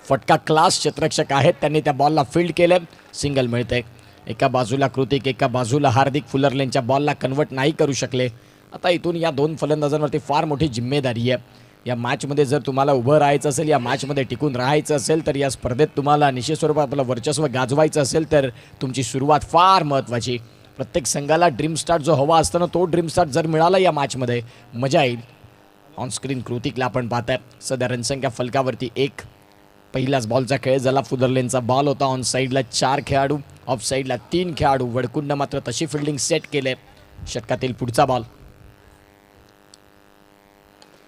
फटका क्लास क्षेत्ररक्षक आहेत, त्यांनी त्या बॉलला फील्ड केलं. सिंगल मिळते. एका बाजूला कृतिक, एका बाजूला हार्दिक फुलरलेनच्या बॉलला कन्वर्ट नाही करू शकले. आता इथून या 2 फलंदाजांवरती फार मोठी जिम्मेदारी आहे. या मॅचमध्ये जर तुम्हाला उभं राहायचं असेल, या मॅचमध्ये टिकून राहायचं असेल, तर या स्पर्धेत तुम्हाला निश्चित स्वरूपात आपलं वर्चस्व गाजवायचं असेल तर तुमची सुरुवात फार महत्त्वाची. प्रत्येक संघाला ड्रीम स्टार्ट जो हवा असताना तो ड्रीम स्टार्ट जर मिळाला या मॅचमध्ये मजा येईल. ऑन स्क्रीन कृतिकला आपण पाहताय. सध्या रनसंख्या फलकावरती 1. पहिलाच बॉलचा खेळ झाला. फुलरलेनचा बॉल होता. ऑन साईडला 4 खेळाडू, ऑफ साईडला 3 खेळाडू. वडकुंड मात्र तशी फिल्डिंग सेट केले. षटकातील पुढचा बॉल.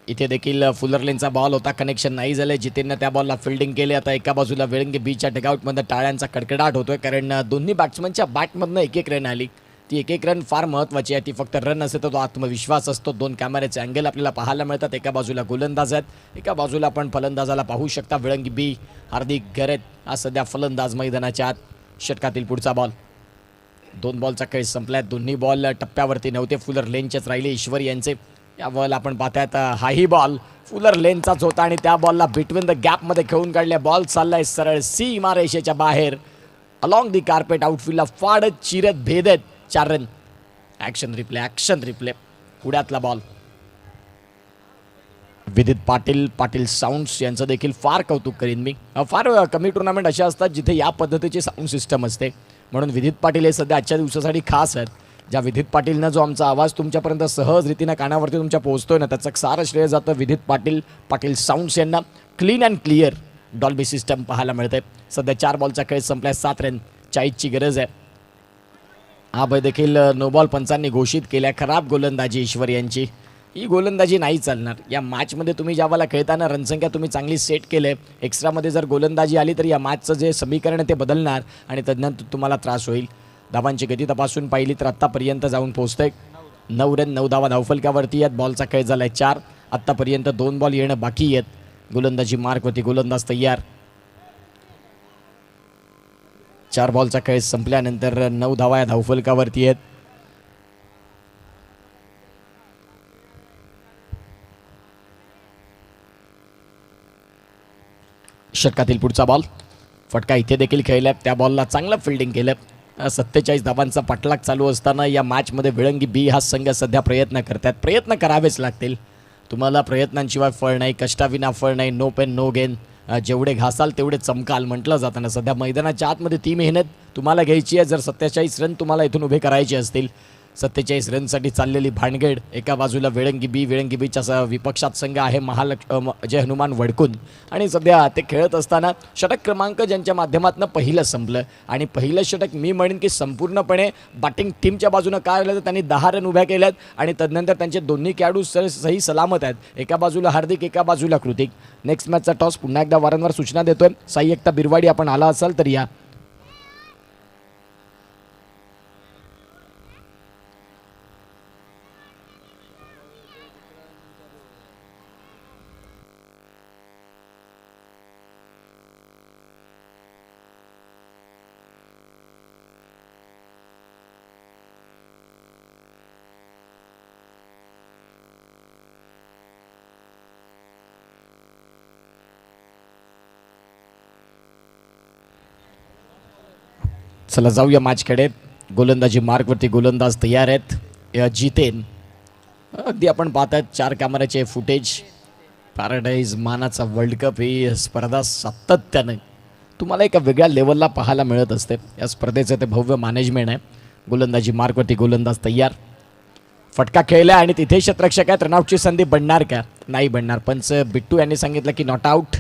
इथे देखील फुलरलेनचा बॉल होता, कनेक्शन नाही झालं. जितेननं त्या बॉलला फिल्डिंग केली. आता एका बाजूला वेळंगी बीचच्या डगआउटमध्ये टाळ्यांचा कडकडाट होतोय, कारण दोन्ही बॅट्समनच्या बॅटमधनं 1-1 रन आली. ती 1-1 रन फार महत्त्वाची आहे. ती फक्त रन नसते तर तो आत्मविश्वास असतो. 2 कॅमेऱ्याचे अँगल आपल्याला पाहायला मिळतात. एका बाजूला गोलंदाज आहेत, एका बाजूला आपण फलंदाजाला पाहू शकता. वेळंगी बी, हार्दिक गॅरेथ हा सध्या फलंदाज मैदानाच्या आत. षटकातील पुढचा बॉल. 2 बॉलचा खेळ संपलाय. दोन्ही बॉल टप्प्यावरती नव्हते, फुलरलेनचेच राहिले ईश्वर यांचे. या बॉल आपण पाहतायत हाही बॉल फुलरलेनचाच होता आणि त्या बॉलला बिटवीन द गॅपमध्ये खेळून काढले. बॉल चाललाय सरळ सीमारेषेच्या बाहेर अलॉंग दी कार्पेट. आउटफील्डला फाडत चिरत भेदत 4 रन. Action replay. पुढ्यातला बॉल. विदित पाटील साऊंड्स यांचं देखील फार कौतुक करीन मी. फार कमी टुर्नामेंट अशा असतात जिथे या पद्धतीची साऊंड सिस्टम असते, म्हणून विदित पाटील हे सध्या आजच्या दिवसासाठी खास आहेत. ज्या विदित पाटीलनं जो आमचा आवाज तुमच्यापर्यंत सहज रीतीनं कानावरती तुमच्या पोहोचतोय ना, त्याचं सारं श्रेय जातं विदित पाटील साऊंड्स यांना. Clean and clear Dolby system पाहायला मिळते. सध्या 4 बॉलचा खेळ संपलाय. 7 रन. 40ची गरज आहे. हा भय देखील नो बॉल पंचांनी घोषित केल्या. खराब गोलंदाजी ईश्वर यांची. ही गोलंदाजी नाही चालणार. या मॅचमध्ये तुम्ही ज्यावेळेला खेळताना रनसंख्या तुम्ही चांगली सेट केले, एक्स्ट्रामध्ये जर गोलंदाजी आली तर या मॅचचं जे समीकरण आहे ते बदलणार आणि तदनंतर तुम्हाला त्रास होईल. धावांची गती तपासून पाहिली तर आत्तापर्यंत जाऊन पोहोचतंय 9 रन 9 धावा धावफलकावरती आहेत. बॉलचा खेळ झालाय 4. आत्तापर्यंत 2 बॉल येणं बाकी आहेत. गोलंदाजी मार्कवरती गोलंदाज तयार. 4 बॉलचा खेळ संपल्यानंतर 9 धावा या धावफलकावरती आहेत. षटकातील पुढचा बॉल फटका इथे देखील खेळलाय. त्या बॉलला चांगलं फिल्डिंग केलं. 47 धावांचा पाठलाग चालू असताना या मॅचमध्ये विळंगी बी हा संघ सध्या प्रयत्न करतात. प्रयत्न करावेच लागतील. तुम्हाला प्रयत्नांशिवाय फळ नाही, कष्टाविना फळ नाही. No pain no gain. जेवढे घासाल तेवढे चमकाल म्हटलं जातं ना. सध्या मैदानाच्या आतमध्ये ती मेहनत तुम्हाला घ्यायची आहे. जर 47 रन तुम्हाला इथून उभे करायचे असतील, 47 रनसाठी चाललेली भानगड. एका बाजूला विळंगी बीच्या विपक्षात संघ आहे जय हनुमान वडकुन आणि सध्या ते खेळत असताना षटक क्रमांक ज्यांच्या माध्यमातून पहिलं संपलं आणि पहिलं षटक मी म्हणेन की संपूर्णपणे बॅटिंग टीमच्या बाजूनं काय आलं तर त्यांनी 10 रन उभ्या केल्यात आणि तदनंतर त्यांचे दोन्ही खेळाडू सही सलामत आहेत. एका बाजूला हार्दिक, एका बाजूला कृतिक. नेक्स्ट मॅचचा टॉस पुन्हा एकदा वारंवार सूचना देतोय. साई एकता बिरवाडी आपण आला असाल तर या. चला जाऊया मॅचकडे. गोलंदाजी मार्कवरती गोलंदाज तयार आहेत. जितेन अगदी आपण पाहतात 4 कॅमेऱ्याचे फुटेज. पॅराडाईज मानाचा वर्ल्ड कप ही स्पर्धा सातत्याने तुम्हाला एका वेगळ्या लेवलला पाहायला मिळत असते. या स्पर्धेचं ते भव्य मॅनेजमेंट आहे. गोलंदाजी मार्कवरती गोलंदाज तयार. फटका खेळला आणि तिथे क्षेत्ररक्षक आहेत. रनआउटची संधी बनणार का? नाही बनणार. पंच बिट्टू यांनी सांगितलं की नॉट आउट.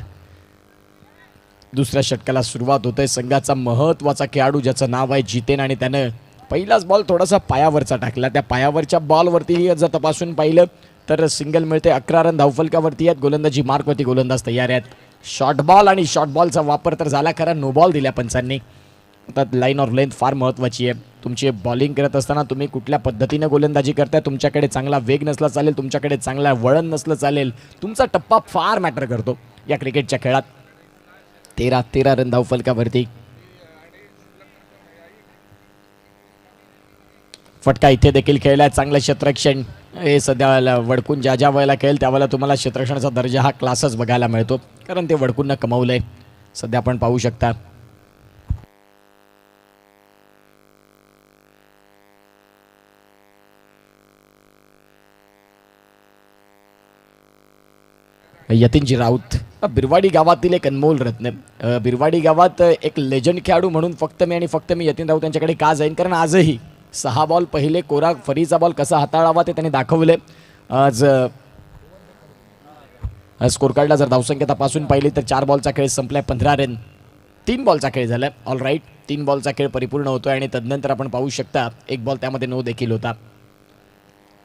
दुसऱ्या षटकाला सुरुवात होते. संघाचा महत्त्वाचा खेळाडू ज्याचं नाव आहे जितेन आणि त्यानं पहिलाच बॉल थोडासा पायावरचा टाकला. त्या पायावरच्या बॉलवरतीही जर तपासून पाहिलं तर सिंगल मिळते. 11 रन धावफलकावरती आहेत. गोलंदाजी मार्कवरती गोलंदाज तयार आहेत. शॉर्ट बॉल आणि शॉर्ट बॉलचा वापर तर झाला खरा. नो बॉल दिल्या पंचांनी. आता लाईन ऑफ लेंथ फार महत्त्वाची आहे. तुमची बॉलिंग करत असताना तुम्ही कुठल्या पद्धतीने गोलंदाजी करताय. तुमच्याकडे चांगला वेग नसला चालेल, तुमच्याकडे चांगला वळण नसलं चालेल. तुमचा टप्पा फार मॅटर करतो या क्रिकेटच्या खेळात. 13 रन धावफलकावरती. फटका इथे देखील खेळलाय. चांगलं क्षेत्ररक्षण. हे सध्या वडकून ज्या वेळेला खेळेल त्यावेळेला तुम्हाला क्षेत्ररक्षणाचा दर्जा हा क्लासच बघायला मिळतो, कारण ते वडकूंना कमवलंय. सध्या आपण पाहू शकता यतीनजी राऊत बिरवाडी गावातील एक अनमोल रत्न. बिरवाडी गावात एक लेजंड खेळाडू म्हणून फक्त मी यतीन राऊत यांच्याकडे का जाईन, कारण आजही 6 बॉल पहिले कोरा फरीचा बॉल कसा हाताळावा ते त्यांनी दाखवले. आज स्कोर कार्डला जर धावसंख्या तपासून पाहिली तर 4 बॉलचा खेळ संपलाय. 15 रन. 3 बॉलचा खेळ झालाय. All right. 3 बॉलचा खेळ परिपूर्ण होतोय आणि तदनंतर आपण पाहू शकता 1 बॉल त्यामध्ये नो देखील होता.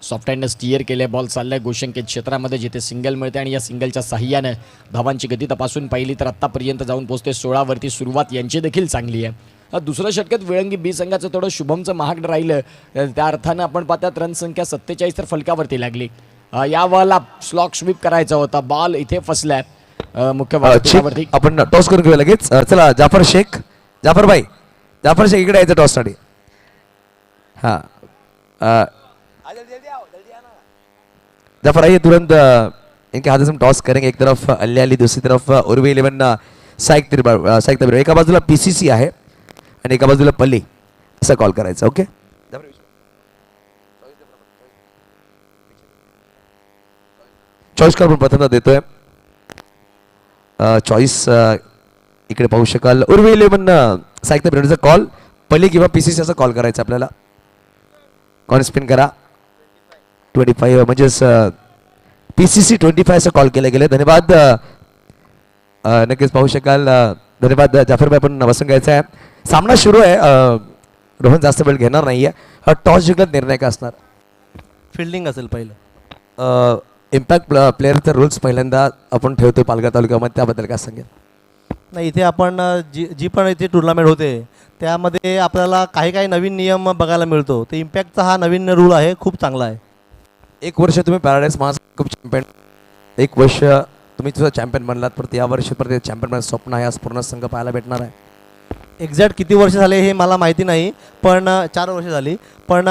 सॉफ्ट हँडनं स्टिअर केले. बॉल चाललाय गोशंकित क्षेत्रामध्ये जिथे सिंगल मिळते आणि या सिंगलच्या साह्यानं धावांची गती तपासून पाहिली तर आत्तापर्यंत जाऊन पोहोचते 16 वरती. सुरुवात यांची देखील चांगली आहे. दुसऱ्या षटकात विळंगी बी संघाचं थोडं शुभमचं महाग राहिलं, त्या अर्थानं आपण पाहतात रन संख्या 47 तर फलकावरती लागली. यावेळेला स्लॉक स्वीप करायचा होता. बॉल इथे फसलाय मुख्य वर्तुळावरती. आपण टॉस करून घेऊया लगेच. चला जाफर शेख इकडे यायचं टॉस साठी. हाँ जाफर आइए तुरंत. इनके हाथ से हम टॉस करेंगे. एक तरफ अली दूसरी तरफ उर्वी 11 साईक तबीर. एका बाजूला PCC आहे आणि एका बाजूला पल्ली. असं कॉल करायचं. ओके चॉईस कॉल आपण प्रथमतः देतोय. चॉईस इकडे पाहू शकाल. उर्वी 11 साईक तबीरचा कॉल. पल्ली किंवा PCC असा कॉल करायचा आपल्याला. कॉन स्पिन करा. 25 म्हणजेच PCC 25 असं कॉल केले गेले. धन्यवाद. नक्कीच पाहू शकाल. धन्यवाद जाफरभाई. आपण बसून घ्यायचं आहे. सामना सुरू आहे. रोहन जास्त वेळ घेणार नाहीये. टॉस जिंकल्यात निर्णय का असणार? फिल्डिंग असेल पहिलं. इम्पॅक्ट प्लेअरचे रूल्स पहिल्यांदा आपण ठेवतो पालघर तालुक्यामध्ये, त्याबद्दल काय सांगेल? नाही, इथे आपण जी पण इथे टुर्नामेंट होते त्यामध्ये आपल्याला काही काही नवीन नियम बघायला मिळतो. तर इम्पॅक्टचा हा नवीन रूल आहे, खूप चांगला आहे. 1 वर्ष तुम्ही पॅराडाईज महासंघ चॅम्पियन, 1 वर्ष तुम्ही तुझा चॅम्पियन बनलात, परत या वर्षी परत चॅम्पियन बनण्याचं स्वप्न आहे, आज पूर्ण संघ पाहायला भेटणार आहे. एक्झॅक्ट किती वर्ष झाले हे मला माहिती नाही, पण 4 वर्ष झाली. पण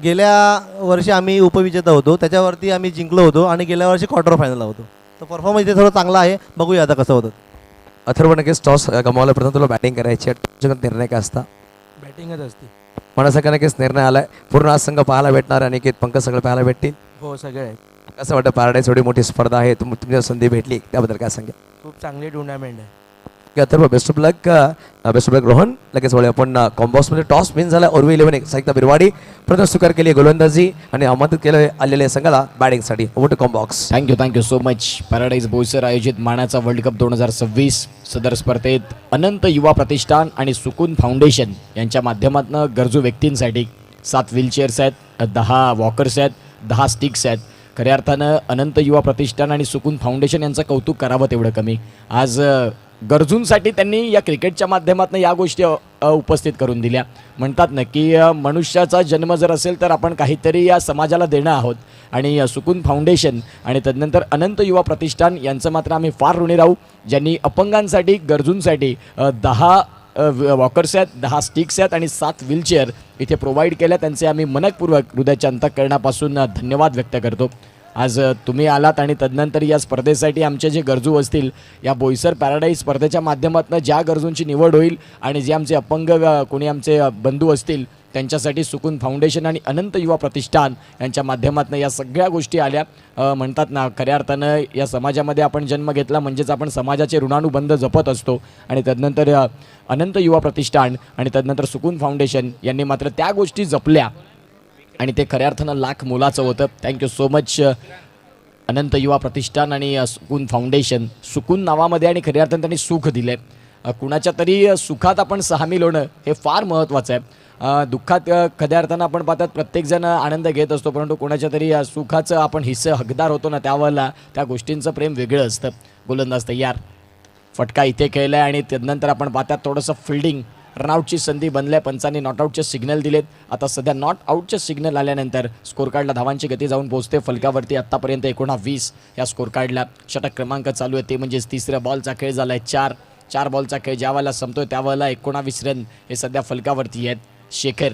गेल्या वर्षी आम्ही उपविजेता होतो, त्याच्यावरती आम्ही जिंकलो होतो आणि गेल्या वर्षी क्वार्टर फायनलला होतो. तर परफॉर्मन्स इथे थोडं चांगला आहे, बघूया आता कसं होतं. अथर्व, नक्कीच टॉस गमावला, प्रथम तुला बॅटिंग करायची आहे, तुझ्याकडे निर्णय काय असता? बॅटिंगच असते. मला सगळं नक्कीच निर्णय आलाय, पूर्ण आज संघ पाहायला भेटणार आहे. अनिकेत, पंकज सगळं पाहायला भेटतील. हो, सगळे आहेत. कसं वाटतं पॅराडाईज एवढी मोठी स्पर्धा आहे, तुमच्या संधी भेटली, त्याबद्दल काय सांगेल? खूप चांगली टुर्नामेंट आहे. अथर्व, बेस्ट ऑफ लक. रोहन, लगेच वळूया आपण कॉम्बॉक्समध्ये. टॉस विन झाला उर्वी 11 साहित्य बिरवाडी, प्रथम स्वीकार केली गोलंदाजी आणि आमंत्रित केलं आलेल्या संघाला बॅटिंगसाठी. Over to combox. Thank you so much. Paradise Boisar आयोजित मानाचा वर्ल्ड कप 2026 सदर स्पर्धेत अनंत युवा प्रतिष्ठान आणि सुकून फाउंडेशन यांच्या माध्यमातून गरजू व्यक्तींसाठी 7 व्हीलचेअर्स आहेत, 10 वॉकर्स आहेत, 10 स्टिक्स आहेत. खऱ्या अर्थानं अनंत युवा प्रतिष्ठान आणि सुकून फाउंडेशन यांचं कौतुक करावं तेवढं कमी. आज गरजूंसाठी त्यांनी या क्रिकेटच्या माध्यमातून या गोष्टी उपस्थित करून दिल्या. म्हणतात ना की मनुष्याचा जन्म जर असेल तर आपण काहीतरी या समाजाला देणं आहोत, आणि सुकून फाउंडेशन आणि तदनंतर अनंत युवा प्रतिष्ठान यांचं मात्र आम्ही फार ऋणी राहू, ज्यांनी अपंगांसाठी गरजूंसाठी 10 वॉकर्स आहेत, 10 स्टिक्स आहेत आणि 7 व्हीलचेअर इथे प्रोव्हाइड केल्या. त्यांचे आम्ही मनपूर्वक हृदयाच्या अंतःकरणापासून धन्यवाद व्यक्त करतो. आज तुम्ही आलात आणि तदनंतर या स्पर्धेसाठी आमचे जे गरजू असतील, या बोईसर पॅराडाईज स्पर्धेच्या माध्यमातून ज्या गरजूंची निवड होईल आणि जे आमचे अपंग कोणी आमचे बंधू असतील त्यांच्यासाठी सुकून फाउंडेशन आणि अनंत युवा प्रतिष्ठान यांच्या माध्यमातून या सगळ्या गोष्टी आल्या. म्हणतात ना, खऱ्या अर्थानं या समाजामध्ये आपण जन्म घेतला म्हणजेच आपण समाजाचे ऋणानुबंध जपत असतो. आणि तदनंतर अनंत युवा प्रतिष्ठान आणि तदनंतर सुकून फाउंडेशन यांनी मात्र त्या गोष्टी जपल्या आणि ते खऱ्या अर्थानं लाख मोलाचं होतं. थँक्यू सो मच अनंत युवा प्रतिष्ठान आणि सुकून फाउंडेशन. सुकून नावामध्ये आणि खऱ्या अर्थानं त्यांनी सुख दिलं आहे. कुणाच्या तरी सुखात आपण सामील होणं हे फार महत्त्वाचं आहे. दुःखात खऱ्या अर्थानं आपण पाहतात प्रत्येकजण आनंद घेत असतो, परंतु कोणाच्या तरी सुखाचं आपण हिस्से हकदार होतो ना, त्यावेळेला त्या गोष्टींचं प्रेम वेगळं असतं. गोलंदाज तयार, फटका इथे खेळला आहे आणि त्यानंतर आपण पाहतात थोडंसं फिल्डिंग रनआउटची संधी बनल्या. पंचांनी नॉट आऊटचे सिग्नल दिलेत. आता सध्या नॉट आऊटचे सिग्नल आल्यानंतर स्कोर कार्डला धावांची गती जाऊन पोहोचते फलकावरती. आत्तापर्यंत 19 या स्कोर कार्डला षटक क्रमांक चालू आहे, ते म्हणजेच 3ऱ्या बॉलचा खेळ झाला आहे. 4 बॉलचा खेळ ज्या वेळेला संपतोय त्यावेळेला 19 रन हे सध्या फलकावरती आहेत. शेखर,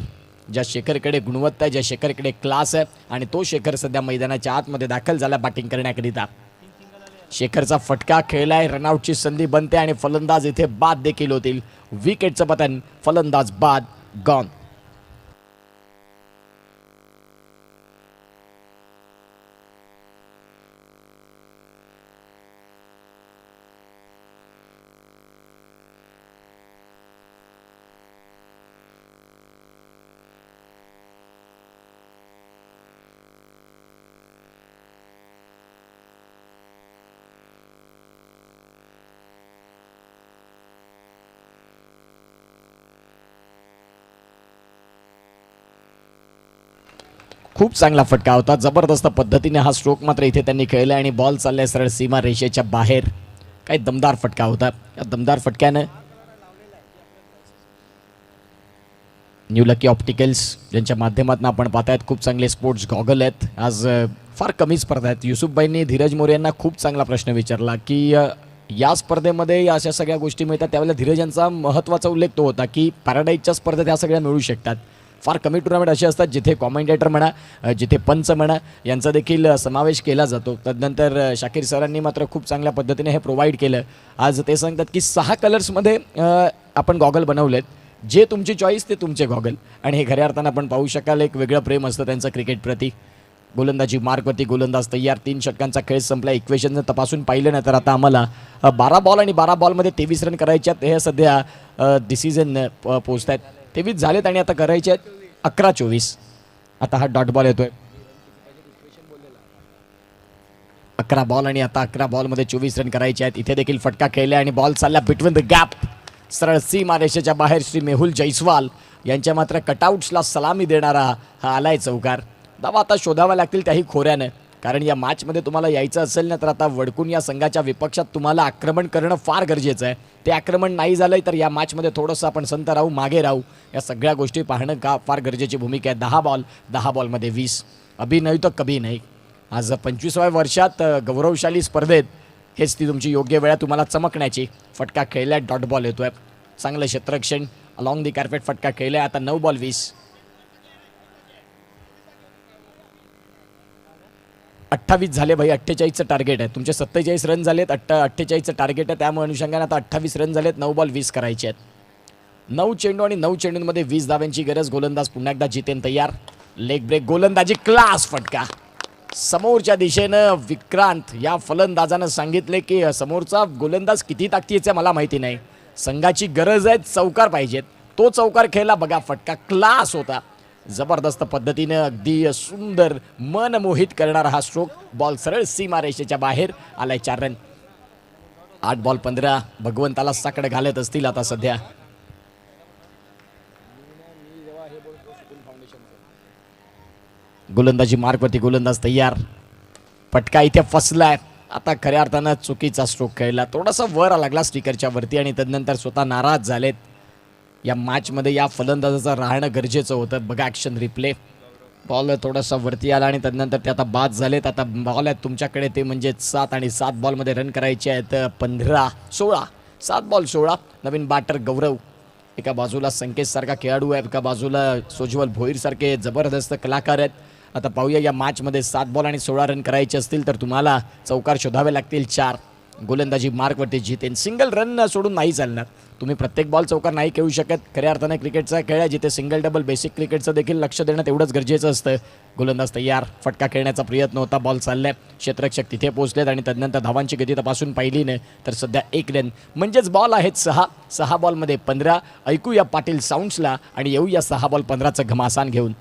ज्या शेखरकडे गुणवत्ता आहे, ज्या शेखरकडे क्लास आहे आणि तो शेखर सध्या मैदानाच्या आतमध्ये दाखल झाला बॅटिंग करण्याकरिता. शेखरचा फटका खेळलाय, रनआउटची संधी बनते आणि फलंदाज इथे बाद देखील होतील. विकेटचं पतन, फलंदाज बाद, गॉन. खूप चांगला फटका होता, जबरदस्त पद्धतीने हा स्ट्रोक मात्र इथे त्यांनी खेळला आणि बॉल चाललाय सरळ सीमा रेषेच्या बाहेर. काय दमदार फटका होता. या दमदार फटक्यानं न्यू लकी ऑप्टिकल्स यांच्या माध्यमातून आपण पाहतायत खूप चांगले स्पोर्ट्स गॉगल आहेत. आज फार कमी स्पर्धा आहेत. युसुफबाईंनी धीरज मोरे यांना खूप चांगला प्रश्न विचारला की या स्पर्धेमध्ये या अशा सगळ्या गोष्टी मिळतात, त्यावेळेला धीरज यांचा महत्त्वाचा उल्लेख तो होता की पॅराडाईजच्या स्पर्धेत ह्या सगळ्या मिळू शकतात. फार कमी टुर्नामेंट असे असतात जिथे कॉमेंटेटर म्हणा, जिथे पंच म्हणा यांचा देखील समावेश केला जातो. तदनंतर शाकीर सरांनी मात्र खूप चांगल्या पद्धतीने हे प्रोव्हाइड केलं. आज ते सांगतात की 6 कलर्समध्ये आपण गॉगल बनवलेत, जे तुमची चॉईस ते तुमचे गॉगल. आणि हे खऱ्या अर्थानं आपण पाहू शकाल एक वेगळं प्रेम असतं त्यांचं क्रिकेट प्रती. गोलंदाजी मार्कवरती गोलंदाज तयार. 3 षटकांचा खेळ संपला. इक्वेशन तपासून पाहिलं ना तर आता आम्हाला 12 बॉल आणि 12 बॉलमध्ये 23 रन करायचे आहेत. हे सध्या डिसिजन पोचत आहेत. 23 झालेत आणि आता करायचे आहेत 11-24. आता हा डॉट बॉल येतोय. 11 बॉल आणि आता 11 बॉलमध्ये 24 रन करायचे आहेत. इथे देखील फटका खेळला आणि बॉल चालला बिटवीन द गॅप, सरळ सीमा रेषेच्या बाहेर. श्री मेहुल जयस्वाल यांच्या मात्र कटआउट्सला सलामी देणारा हा आलाय चौकार. धावा आता शोधाव्या लागतील त्याही खोऱ्यानं, कारण या मॅचमध्ये तुम्हाला यायचं असेल ना तर आता वडकून या संघाच्या विपक्षात तुम्हाला आक्रमण करणं फार गरजेचं आहे. ते आक्रमण नाही झालंय तर या मॅचमध्ये थोडंसं आपण संत राहू, मागे राहू, या सगळ्या गोष्टी पाहणं का फार गरजेची भूमिका आहे. 10 बॉलमध्ये 20. अभी नाही तर कभी नाही. आज 25व्या वर्षात गौरवशाली स्पर्धेत हेच ती तुमची योग्य वेळा तुम्हाला चमकण्याची. फटका खेळलाय, डॉट बॉल येतोय, चांगलं क्षेत्ररक्षण अलॉंग दी कार्पेट फटका खेळलाय. आता 9 बॉल 20. 28 झाले भाई, 48चं टार्गेट आहे. तुमचे 47 रन झालेत, 48चं टार्गेट आहे. त्यामुळे अनुषंगाने आता 28 रन झालेत, 9 बॉल 20 करायचे आहेत. 9 चेंडू आणि 9 चेंडूंमध्ये 20 धाव्यांची गरज. गोलंदाज पुन्हा एकदा जितेन तयार. लेग ब्रेक गोलंदाजी, क्लास फटका समोरच्या दिशेनं. विक्रांत या फलंदाजानं सांगितले की समोरचा गोलंदाज किती ताकदीचा आहे मला माहिती नाही, संघाची गरज आहे, चौकार पाहिजेत. तो चौकार खेळला बघा, फटका क्लास होता. जबरदस्त पद्धतीनं अगदी सुंदर मन मोहित करणारा हा स्ट्रोक. बॉल सरळ सीमारेषेच्या बाहेर आलाय. 4 रन. 8 बॉल 15. भगवंताला साकडं घालत असतील आता सध्या. गोलंदाजी मार्कवरती गोलंदाज तयार. पटका इथे फसलाय. आता खऱ्या अर्थानं चुकीचा स्ट्रोक खेळला, थोडासा वर लागला स्टिकरच्या वरती आणि तदनंतर स्वतः नाराज झालेत. या मॅचमध्ये या फलंदाजाचं राहणं गरजेचं होतं. बघा ॲक्शन रिप्ले. बॉल थोडासा वरती आला आणि तदनंतर ते आता बाद झालेत. आता बॉल आहेत तुमच्याकडे ते म्हणजे 7 आणि 7 बॉलमध्ये रन करायचे आहेत 15-16. 7 बॉल 16. नवीन बॅटर गौरव. एका बाजूला संकेत सारखा खेळाडू आहे, एका बाजूला सोज्वल भोईर सारखे जबरदस्त कलाकार आहेत. आता पाहूया या मॅचमध्ये 7 बॉल आणि 16 रन करायचे असतील तर तुम्हाला चौकार शोधावे लागतील 4. गोलंदाजी मार्कवरती जितेन. सिंगल रन सोडून नाही चालणार. तुम्ही प्रत्येक बॉल चौकार नाही खेळू शकत. खऱ्या अर्थाने क्रिकेटचा खेळ आहे जिथे सिंगल डबल बेसिक क्रिकेटचं देखील लक्ष देणं तेवढंच गरजेचं असतं. गोलंदाज तयार. फटका खेळण्याचा प्रयत्न होता, बॉल चाललाय. क्षेत्ररक्षक तिथे पोहोचलेत आणि तदनंतर धावांची गती तपासून पाहिली नाही तर सध्या 1 रन म्हणजेच बॉल आहेत 6. 6 बॉलमध्ये 15. ऐकूया पाटील साऊंड्सला आणि येऊया 6 बॉल 15चं घमासान घेऊन.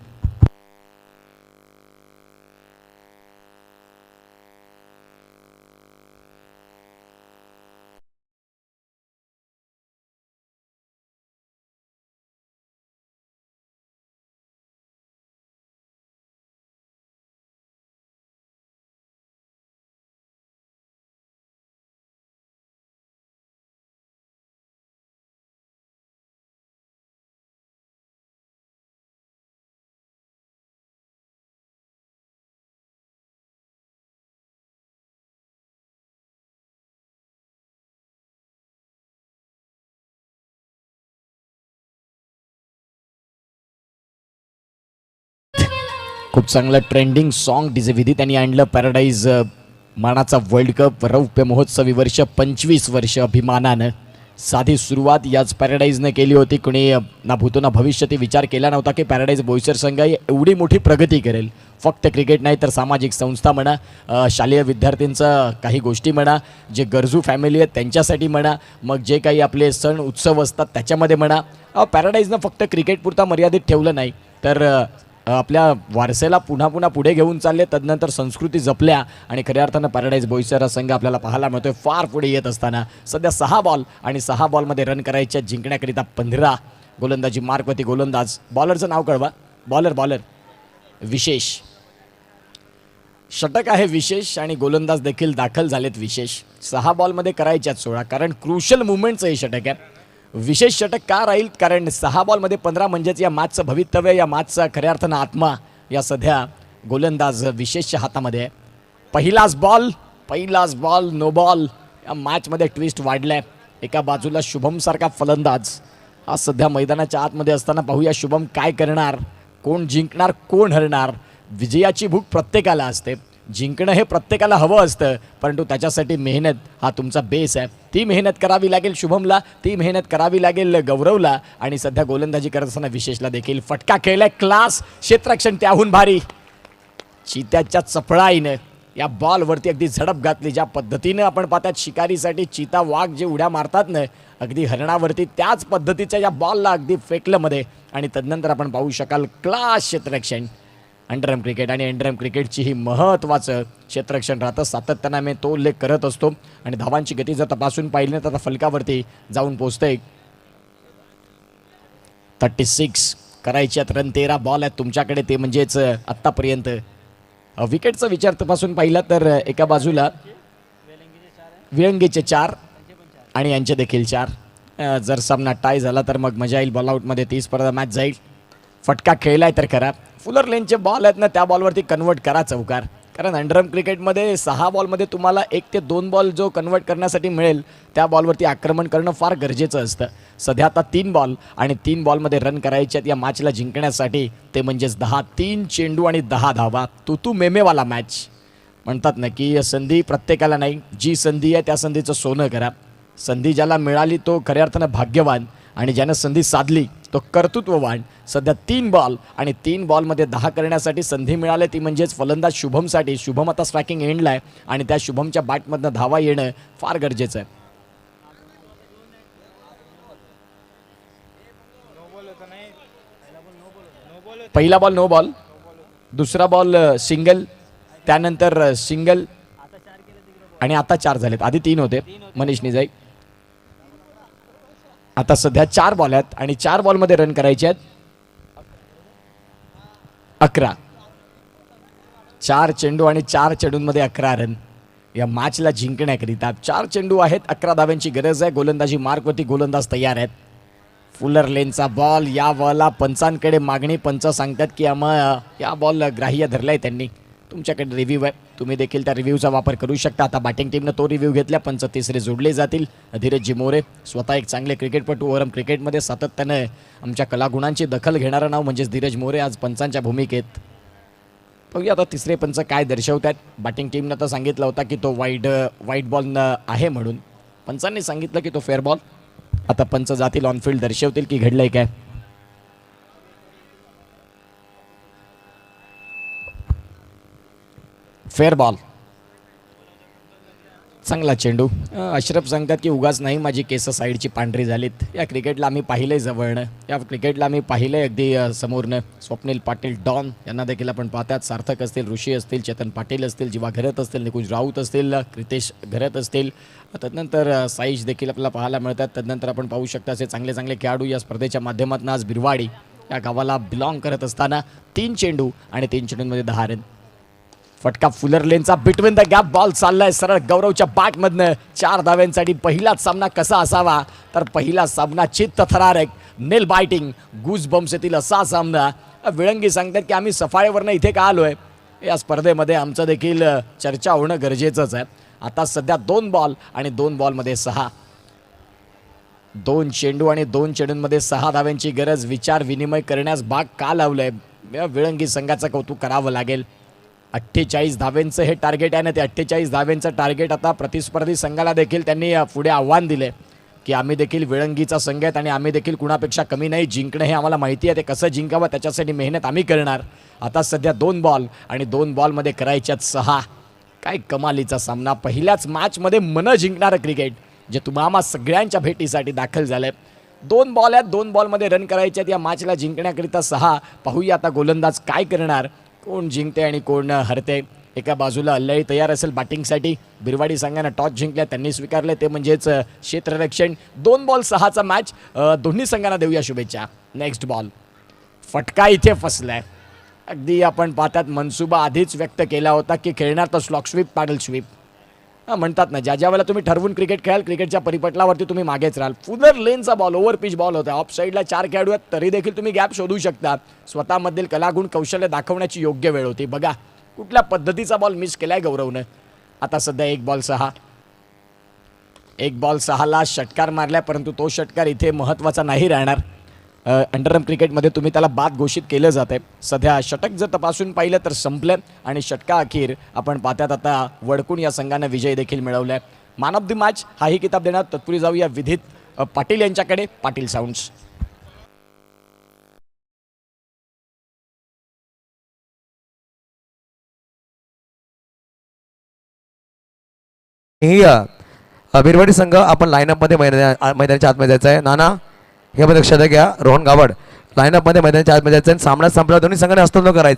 खूप चांगलं ट्रेंडिंग सॉन्ग डीजे विधी त्यांनी आणलं. पॅराडाईज मानाचा वर्ल्ड कप रौप्य महोत्सवी वर्ष 25 वर्ष अभिमानानं. साधी सुरुवात याच पॅराडाईजने केली होती. कुणी ना भूतो ना भविष्य ते विचार केला नव्हता की पॅराडाईज बोईसर संघ एवढी मोठी प्रगती करेल. फक्त क्रिकेट नाही तर सामाजिक संस्था म्हणा, शालेय विद्यार्थ्यांचं काही गोष्टी म्हणा, जे गरजू फॅमिली आहेत त्यांच्यासाठी म्हणा, मग जे काही आपले सण उत्सव असतात त्याच्यामध्ये म्हणा, पॅराडाईजनं फक्त क्रिकेटपुरता मर्यादित ठेवलं नाही तर आपल्या वारसेला पुन्हा पुढे घेऊन चालले. तदनंतर संस्कृती जपल्या आणि खऱ्या अर्थानं पॅराडाईज बोईसर हा संघ आपल्याला पाहायला मिळतोय फार पुढे येत असताना. सध्या 6 बॉल आणि 6 बॉलमध्ये रन करायच्या. जिंकण्याकरिता 15. गोलंदाजी मार्कवरती गोलंदाज. बॉलरचं नाव कळवा. बॉलर विशेष. षटक आहे विशेष आणि गोलंदाज देखील दाखल झालेत विशेष. 6 बॉलमध्ये करायच्यात 16 कारण क्रुशल मुवमेंटचं हे षटक आहे. विशेष षटक का राहील कारण 6 बॉलमध्ये 15 म्हणजेच या मॅचचं भवितव्य, या मॅचचा खऱ्या अर्थानं आत्मा या सध्या गोलंदाज विशेषच्या हातामध्ये आहे. पहिलाच बॉल नो बॉल. या मॅचमध्ये ट्विस्ट वाढलाय. एका बाजूला शुभम सारखा फलंदाज हा सध्या मैदानाच्या आतमध्ये असताना पाहूया शुभम काय करणार, कोण जिंकणार कोण हरणार. विजयाची भूक प्रत्येकाला असते, जिंकणं हे प्रत्येकाला हवं असतं, परंतु त्याच्यासाठी मेहनत हा तुमचा बेस आहे. ती मेहनत करावी लागेल शुभमला, ती मेहनत करावी लागेल गौरवला आणि सध्या गोलंदाजी करत असताना विशेषला देखील. फटका खेळलाय क्लास. क्षेत्ररक्षण त्याहून भारी. चित्याच्या चपळाईनं या बॉलवरती अगदी झडप घातली. ज्या पद्धतीनं आपण पाहतात शिकारीसाठी चिता वाघ जे उड्या मारतात ना अगदी हरणावरती, त्याच पद्धतीच्या या बॉलला अगदी फेकलं मध्ये आणि तदनंतर आपण पाहू शकाल क्लास क्षेत्ररक्षण. अंडरआर्म क्रिकेट आणि अंडरआर्म क्रिकेटची ही महत्त्वाचं क्षेत्ररक्षण राहतं. सातत्यानं मी तो उल्लेख करत असतो आणि धावांची गती जर तपासून पाहिली तर आता फलकावरती जाऊन पोहोचते. 36 करायच्यात रन. 13 बॉल आहेत तुमच्याकडे ते म्हणजेच आत्तापर्यंत विकेटचा विचार तपासून पाहिला तर एका बाजूला विळंगीचे 4 आणि यांचे देखील 4. जर सामना टाय झाला तर मग मजा येईल. बॉलआउटमध्ये ती स्पर्धा मॅच जाईल. फटका खेळलाय तर करा. फुलर लेनचे बॉल आहेत ना, त्या बॉलवरती कन्वर्ट करा चौकार. कारण अंडरआर्म क्रिकेटमध्ये 6 बॉलमध्ये तुम्हाला 1 ते 2 बॉल जो कन्वर्ट करण्यासाठी मिळेल त्या बॉलवरती आक्रमण करणं फार गरजेचं असतं. सध्या आता 3 बॉल आणि 3 बॉलमध्ये रन करायचे आहेत या मॅचला जिंकण्यासाठी. ते म्हणजेच 10. 3 चेंडू आणि 10 धावा. तू मेमेवाला मॅच म्हणतात ना की संधी प्रत्येकाला नाही. जी संधी आहे त्या संधीचं सोनं करा. संधी ज्याला मिळाली तो खऱ्या अर्थानं भाग्यवान आणि ज्यानं संधी साधली तो कर्तृत्ववान. सध्या 3 बॉल आणि 3 बॉलमध्ये 10 करण्यासाठी संधी मिळाली ती म्हणजेच फलंदाज शुभमसाठी. शुभम आता स्ट्रायकिंग एंडला आहे आणि त्या शुभमच्या बॅटमधनं धावा येणं फार गरजेचं आहे. पहिला बॉल नो बॉल, दुसरा बॉल सिंगल, त्यानंतर सिंगल आणि आता 4 झालेत. आधी 3 होते मनीष निजाई. आता सध्या 4 बॉल आहेत आणि 4 बॉलमध्ये रन करायचे आहेत 11. 4 चेंडू आणि 4 चेंडूंमध्ये 11 रन या मॅचला जिंकण्याकरिता. 4 चेंडू आहेत, 11 धाव्यांची गरज आहे. गोलंदाजी मार्कवरती गोलंदाज तयार आहेत. फुलर लेनचा बॉल. या बॉलला पंचांकडे मागणी. पंच सांगतात की या बॉल ग्राह्य धरलाय त्यांनी. तुमच्याकडे रिव्ह्यू आहे, तुम्ही देखील त्या रिव्ह्यूचा वापर करू शकता. आता बॅटिंग टीमनं तो रिव्ह्यू घेतला. पंच तिसरे जोडले जातील. धीरज मोरे स्वतः एक चांगले क्रिकेटपटू. ओव्हरऑल क्रिकेटमध्ये सातत्यानं आमच्या कलागुणांची दखल घेणारं नाव म्हणजेच धीरज मोरे आज पंचांच्या भूमिकेत. बघूया आता तिसरे पंच काय दर्शवतात. बॅटिंग टीमनं तर सांगितलं होता की तो वाईट बॉल आहे म्हणून. पंचांनी सांगितलं की तो फेअर बॉल. आता पंच जातील ऑनफिल्ड, दर्शवतील की घडलंय काय. Fair ball. चांगला चेंडू. अशरफ सांगतात की उगाच नाही माझी केस साईडची पांढरी झालीत. या क्रिकेटला आम्ही पाहिलंय जवळनं. या क्रिकेटला आम्ही पाहिलंय अगदी समोरनं. स्वप्नील पाटील डॉन यांना देखील आपण पाहतात. सार्थक असतील, ऋषी असतील, चेतन पाटील असतील, जीवा घरत असतील, निकुंज राऊत असतील, क्रितेश घरत असतील. तदनंतर साईश देखील आपल्याला पाहायला मिळतात. तदनंतर आपण पाहू शकता असे चांगले चांगले खेळाडू या स्पर्धेच्या माध्यमातून. आज बिरवाडी या गावाला बिलॉंग करत असताना 3 चेंडू आणि 3 चेंडूंमध्ये 10 रन. फटका फुलर लेनचा. बिटवीन द गॅप बॉल चाललाय सरळ गौरवच्या बॅटमधनं. 4 धाव्यांसाठी पहिलाच सामना कसा असावा तर पहिला सामना चित्तथरारक, नेल बायटिंग, गूज बम्स येतील असा सामना. विळंगी सांगतात की आम्ही सफाळेवरनं इथे का आलोय. या स्पर्धेमध्ये आमचं देखील चर्चा होणं गरजेचंच आहे. आता सध्या 2 बॉल आणि 2 बॉलमध्ये 6. 2 चेंडू आणि 2 चेंडूंमध्ये 6 धाव्यांची गरज. विचार विनिमय करण्यास भाग का लावलंय. विळंगी संघाचं कौतुक करावं लागेल. 48 धाव्यांचं हे टार्गेट आहे ना. ते 48 धाव्यांचं टार्गेट आता प्रतिस्पर्धी संघाला देखील त्यांनी पुढे आव्हान दिले की आम्ही देखील विळंगीचा संघ आहेत आणि आम्ही देखील कुणापेक्षा कमी नाही. जिंकणं हे आम्हाला माहिती आहे. ते कसं जिंकावं त्याच्यासाठी मेहनत आम्ही करणार. आता सध्या 2 बॉल आणि 2 बॉलमध्ये करायच्यात 6. काय कमालीचा सामना. पहिल्याच मॅचमध्ये मन जिंकणारं क्रिकेट जे तुम्हाला सगळ्यांच्या भेटीसाठी दाखल झालंय. 2 बॉल आहेत, 2 बॉलमध्ये रन करायचे आहेत. या मॅचला जिंकण्याकरिता 6. पाहूया आता गोलंदाज काय करणार. कोण जिंकते आणि कोण हरते. एका बाजूला अल्लाही तयार असेल बॅटिंगसाठी. बिरवाडी संघानं टॉस जिंकल्या, त्यांनी स्वीकारले ते म्हणजेच क्षेत्ररक्षण. 2 बॉल 6चा मॅच. दोन्ही संघांना देऊया शुभेच्छा. Next ball. फटका इथे फसलाय. अगदी आपण पाहतात मनसुबा आधीच व्यक्त केला होता की खेळणार तर स्लॉक स्वीप, पॅडल स्वीप. म्हणतात ना ज्या वेळेला तुम्ही ठरवून क्रिकेट खेळाल क्रिकेटच्या परिपटलावरती तुम्ही मागेच राहाल. फुलर लेनचा बॉल ओव्हर पिच बॉल होता. ऑफ साईडला 4 खेळाडू आहेत तरी देखील तुम्ही गॅप शोधू शकता. स्वतःमधील कलागुण कौशल्य दाखवण्याची योग्य वेळ होती. बघा कुठल्या पद्धतीचा बॉल मिस केलाय गौरवनं. आता सध्या 1 बॉल 6. 1 बॉल 6ला षटकार मारलाय परंतु तो षटकार इथे महत्त्वाचा नाही राहणार. अंडरआर्म क्रिकेटमध्ये तुम्ही त्याला बाद घोषित केलं जाते. सध्या षटक जर तपासून पाहिलं तर संपलं आणि षटका अखेर आपण पाहतात आता वडकून या संघानं विजय देखील मिळवलाय. मॅन ऑफ द मॅच हाही किताब देणार. तत्पूर्वी जाऊया विधित पाटील यांच्याकडे. पाटील साऊंड्स. बिरवाडी संघ आपण लाईनअपमध्ये मैदानाच्या आतमध्ये जायचं आहे. नाना हे लक्षात घ्या. रोहन गावड लाईनअपमध्ये मैदानाच्या आतमध्ये जायचं आहे. सामना संपला दोन्ही संघाने हस्तक्षेप करायचं.